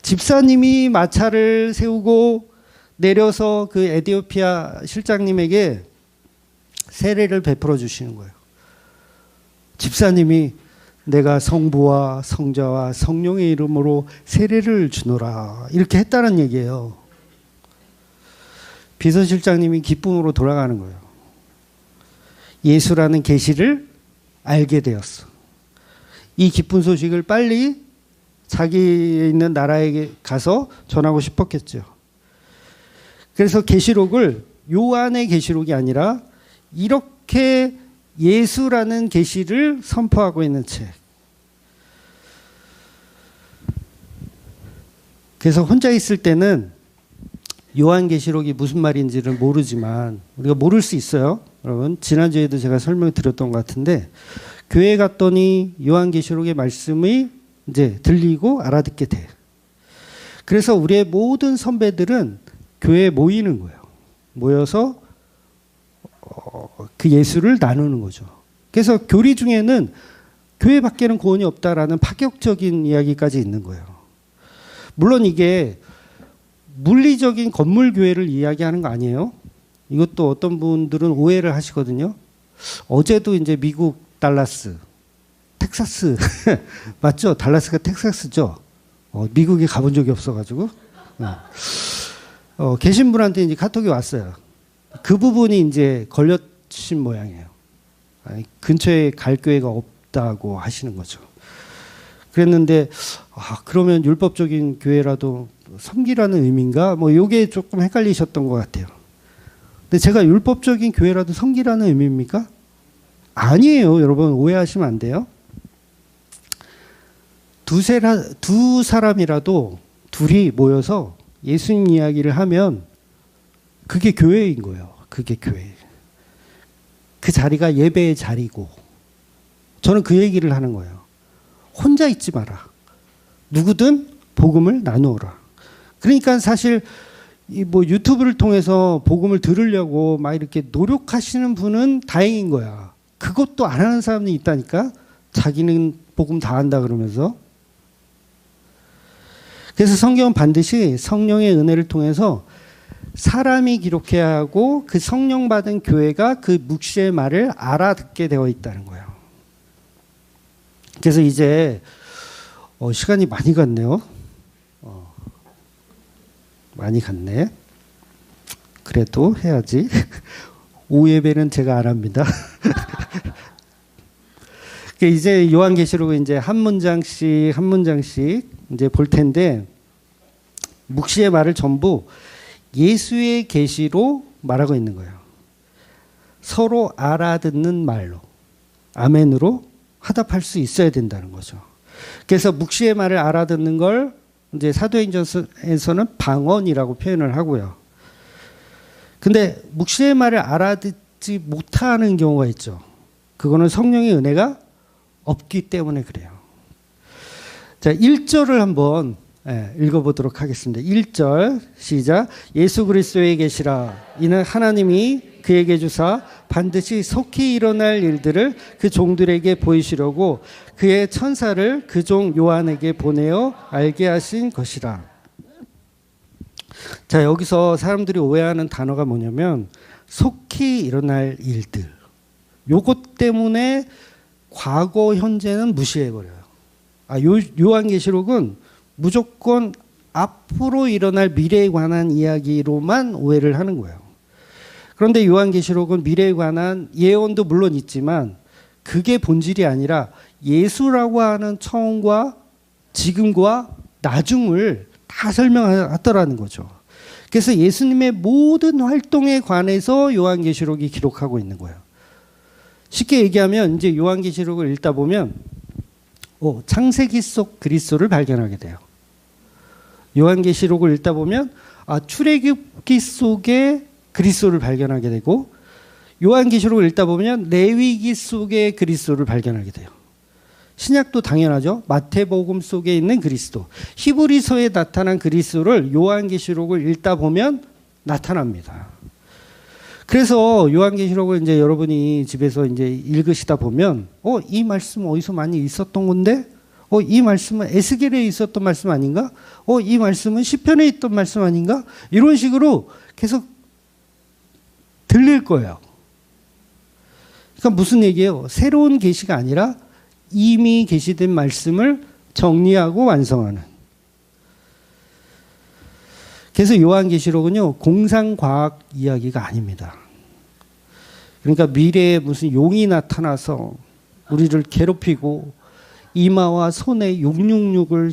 집사님이 마차를 세우고 내려서 그 에티오피아 실장님에게 세례를 베풀어 주시는 거예요. 집사님이 내가 성부와 성자와 성령의 이름으로 세례를 주노라 이렇게 했다는 얘기예요. 비서실장님이 기쁨으로 돌아가는 거예요. 예수라는 계시를 알게 되었어. 이 기쁜 소식을 빨리 자기 있는 나라에 가서 전하고 싶었겠죠. 그래서 계시록을 요한의 계시록이 아니라 이렇게 예수라는 계시를 선포하고 있는 책. 그래서 혼자 있을 때는 요한계시록이 무슨 말인지를 모르지만 우리가 모를 수 있어요. 여러분 지난주에도 제가 설명을 드렸던 것 같은데 교회 갔더니 요한계시록의 말씀이 이제 들리고 알아듣게 돼. 그래서 우리의 모든 선배들은 교회에 모이는 거예요. 모여서 그 예수를 나누는 거죠. 그래서 교리 중에는 교회 밖에는 구원이 없다라는 파격적인 이야기까지 있는 거예요. 물론 이게 물리적인 건물 교회를 이야기하는 거 아니에요. 이것도 어떤 분들은 오해를 하시거든요. 어제도 이제 미국 달라스, 텍사스 맞죠? 달라스가 텍사스죠. 미국에 가본 적이 없어가지고 계신 분한테 이제 카톡이 왔어요. 그 부분이 이제 걸려신 모양이에요. 아니, 근처에 갈 교회가 없다고 하시는 거죠. 그랬는데 그러면 율법적인 교회라도 섬기라는 의미인가? 뭐 이게 조금 헷갈리셨던 것 같아요. 근데 제가 율법적인 교회라도 섬기라는 의미입니까? 아니에요. 여러분 오해하시면 안 돼요. 두 사람이라도 둘이 모여서 예수님 이야기를 하면 그게 교회인 거예요. 그게 교회. 그 자리가 예배의 자리고 저는 그 얘기를 하는 거예요. 혼자 있지 마라. 누구든 복음을 나누어라. 그러니까 사실 뭐 유튜브를 통해서 복음을 들으려고 막 이렇게 노력하시는 분은 다행인 거야. 그것도 안 하는 사람이 있다니까. 자기는 복음 다 한다 그러면서. 그래서 성경은 반드시 성령의 은혜를 통해서 사람이 기록해야 하고 그 성령 받은 교회가 그 묵시의 말을 알아듣게 되어 있다는 거예요. 그래서 이제 시간이 많이 갔네요. 많이 갔네. 그래도 해야지. 오후 예배는 제가 안 합니다. 이제 요한계시록은 이제 한 문장씩 이제 볼 텐데 묵시의 말을 전부 예수의 계시로 말하고 있는 거예요. 서로 알아듣는 말로. 아멘으로 화답할 수 있어야 된다는 거죠. 그래서 묵시의 말을 알아듣는 걸 이제 사도행전에서는 방언이라고 표현을 하고요. 근데 묵시의 말을 알아듣지 못하는 경우가 있죠. 그거는 성령의 은혜가 없기 때문에 그래요. 자, 1절을 한번 읽어보도록 하겠습니다. 1절 시작. 예수 그리스도에 계시라. 이는 하나님이 그에게 주사 반드시 속히 일어날 일들을 그 종들에게 보이시려고 그의 천사를 그 종 요한에게 보내어 알게 하신 것이라. 자, 여기서 사람들이 오해하는 단어가 뭐냐면 속히 일어날 일들. 요것 때문에 과거, 현재는 무시해버려요. 요한계시록은 무조건 앞으로 일어날 미래에 관한 이야기로만 오해를 하는 거예요. 그런데 요한계시록은 미래에 관한 예언도 물론 있지만 그게 본질이 아니라 예수라고 하는 처음과 지금과 나중을 다 설명하더라는 거죠. 그래서 예수님의 모든 활동에 관해서 요한계시록이 기록하고 있는 거예요. 쉽게 얘기하면 이제 요한계시록을 읽다 보면 창세기 속 그리스도를 발견하게 돼요. 요한계시록을 읽다 보면 출애굽기 속에 그리스도를 발견하게 되고, 요한계시록을 읽다 보면 레위기 속의 그리스도를 발견하게 돼요. 신약도 당연하죠. 마태복음 속에 있는 그리스도, 히브리서에 나타난 그리스도를 요한계시록을 읽다 보면 나타납니다. 그래서 요한계시록을 이제 여러분이 집에서 이제 읽으시다 보면 이 말씀 어디서 많이 있었던 건데, 이 말씀은 에스겔에 있었던 말씀 아닌가? 이 말씀은 시편에 있던 말씀 아닌가? 이런 식으로 계속 들릴 거예요. 그러니까 무슨 얘기예요? 새로운 계시가 아니라 이미 계시된 말씀을 정리하고 완성하는. 그래서 요한계시록은요, 공상과학 이야기가 아닙니다. 그러니까 미래에 무슨 용이 나타나서 우리를 괴롭히고 이마와 손에 666을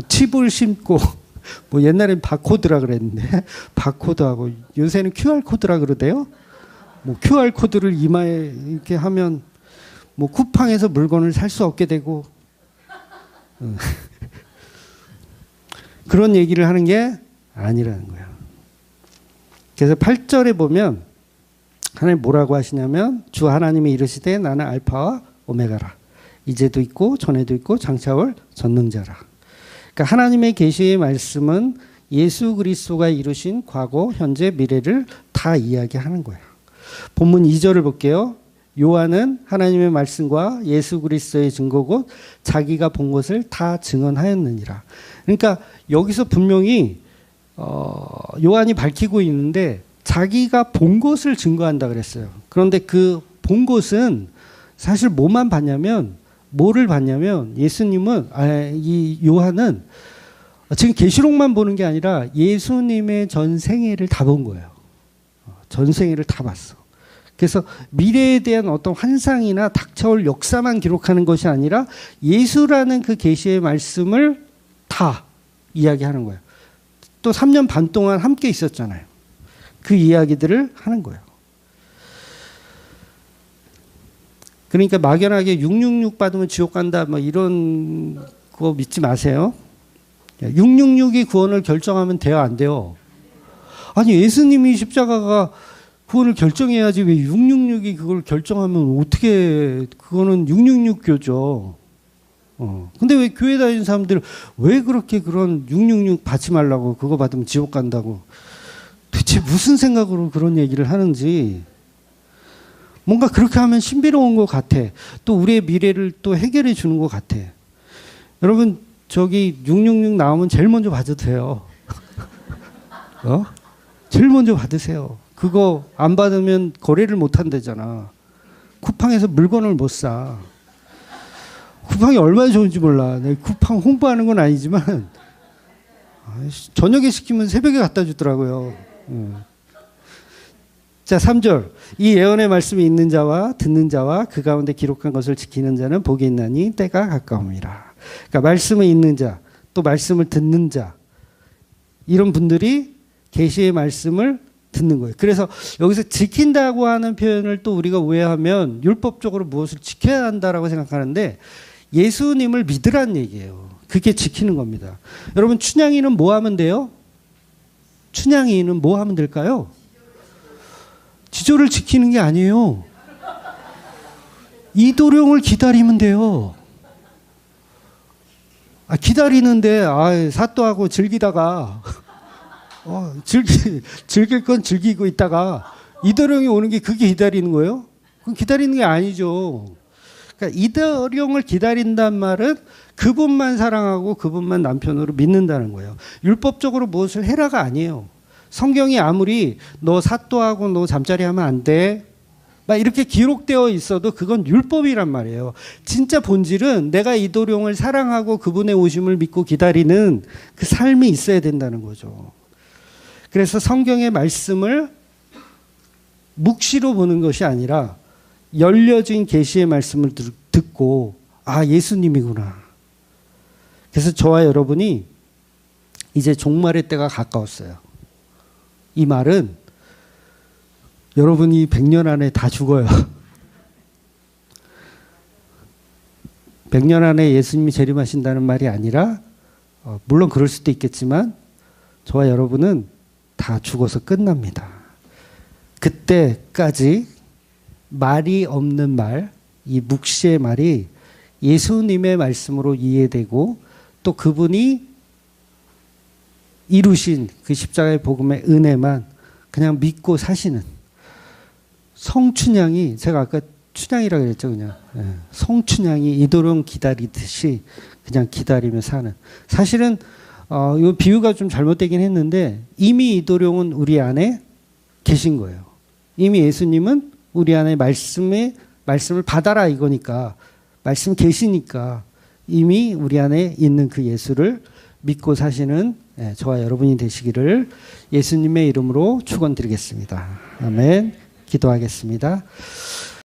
칩을 심고 옛날엔 바코드라 그랬는데 바코드하고 요새는 QR코드라 그러대요. QR코드를 이마에 이렇게 하면 쿠팡에서 물건을 살 수 없게 되고 그런 얘기를 하는 게 아니라는 거예요. 그래서 8절에 보면 하나님 뭐라고 하시냐면 주 하나님이 이르시되 나는 알파와 오메가라. 이제도 있고 전에도 있고 장차 올 전능자라. 그러니까 하나님의 계시의 말씀은 예수 그리스도가 이루신 과거, 현재, 미래를 다 이야기하는 거예요. 본문 2절을 볼게요. 요한은 하나님의 말씀과 예수 그리스도의 증거 곧 자기가 본 것을 다 증언하였느니라. 그러니까 여기서 분명히 요한이 밝히고 있는데 자기가 본 것을 증거한다 그랬어요. 그런데 그 본 것은 사실 뭐만 봤냐면, 뭐를 봤냐면 예수님은 이 요한은 지금 계시록만 보는 게 아니라 예수님의 전 생애를 다 본 거예요. 전 생애를 다 봤어. 그래서 미래에 대한 어떤 환상이나 닥쳐올 역사만 기록하는 것이 아니라 예수라는 그 계시의 말씀을 다 이야기하는 거예요. 또 3년 반 동안 함께 있었잖아요. 그 이야기들을 하는 거예요. 그러니까 막연하게 666 받으면 지옥 간다 이런 거 믿지 마세요. 666이 구원을 결정하면 돼요, 안 돼요? 아니, 예수님이 십자가가 구원을 결정해야지 왜 666이 그걸 결정하면 어떻게, 그거는 666교죠. 근데 왜 교회 다니는 사람들 왜 그렇게 그런 666 받지 말라고, 그거 받으면 지옥 간다고, 도대체 무슨 생각으로 그런 얘기를 하는지. 뭔가 그렇게 하면 신비로운 것 같아. 또 우리의 미래를 또 해결해 주는 것 같아. 여러분, 저기 666 나오면 제일 먼저 받으세요. 제일 먼저 받으세요. 그거 안 받으면 거래를 못 한다잖아. 쿠팡에서 물건을 못 사. 쿠팡이 얼마나 좋은지 몰라. 내가 쿠팡 홍보하는 건 아니지만 저녁에 시키면 새벽에 갖다 주더라고요. 자, 3절. 이 예언의 말씀이 있는 자와 듣는 자와 그 가운데 기록한 것을 지키는 자는 복이 있나니 때가 가까움이라. 그러니까 말씀이 있는 자, 또 말씀을 듣는 자, 이런 분들이 계시의 말씀을 듣는 거예요. 그래서 여기서 지킨다고 하는 표현을 또 우리가 오해하면 율법적으로 무엇을 지켜야 한다라고 생각하는데 예수님을 믿으란 얘기예요. 그게 지키는 겁니다. 여러분 춘향이는 뭐 하면 돼요? 춘향이는 뭐 하면 될까요? 지조를 지키는 게 아니에요. 이도령을 기다리면 돼요. 기다리는데 사또하고 즐기다가 즐길 건 즐기고 있다가 이도령이 오는 게 그게 기다리는 거예요? 그건 기다리는 게 아니죠. 그러니까 이도령을 기다린다는 말은 그분만 사랑하고 그분만 남편으로 믿는다는 거예요. 율법적으로 무엇을 해라가 아니에요. 성경이 아무리 너 사또하고 너 잠자리 하면 안 돼. 막 이렇게 기록되어 있어도 그건 율법이란 말이에요. 진짜 본질은 내가 이도령을 사랑하고 그분의 오심을 믿고 기다리는 그 삶이 있어야 된다는 거죠. 그래서 성경의 말씀을 묵시로 보는 것이 아니라 열려진 계시의 말씀을 듣고 예수님이구나. 그래서 저와 여러분이 이제 종말의 때가 가까웠어요. 이 말은 여러분이 100년 안에 다 죽어요. 100년 안에 예수님이 재림하신다는 말이 아니라 물론 그럴 수도 있겠지만 저와 여러분은 다 죽어서 끝납니다. 그때까지 말이 없는 말, 이 묵시의 말이 예수님의 말씀으로 이해되고 또 그분이 이루신 그 십자가의 복음의 은혜만 그냥 믿고 사시는 성춘향이, 제가 아까 춘향이라고 그랬죠, 그냥. 성춘향이 이도령 기다리듯이 그냥 기다리며 사는. 사실은 이 비유가 좀 잘못되긴 했는데 이미 이도령은 우리 안에 계신 거예요. 이미 예수님은 우리 안에 말씀을 받아라 이거니까, 말씀 계시니까 이미 우리 안에 있는 그 예수를 믿고 사시는 저와 여러분이 되시기를 예수님의 이름으로 축원드리겠습니다. 아멘. 기도하겠습니다.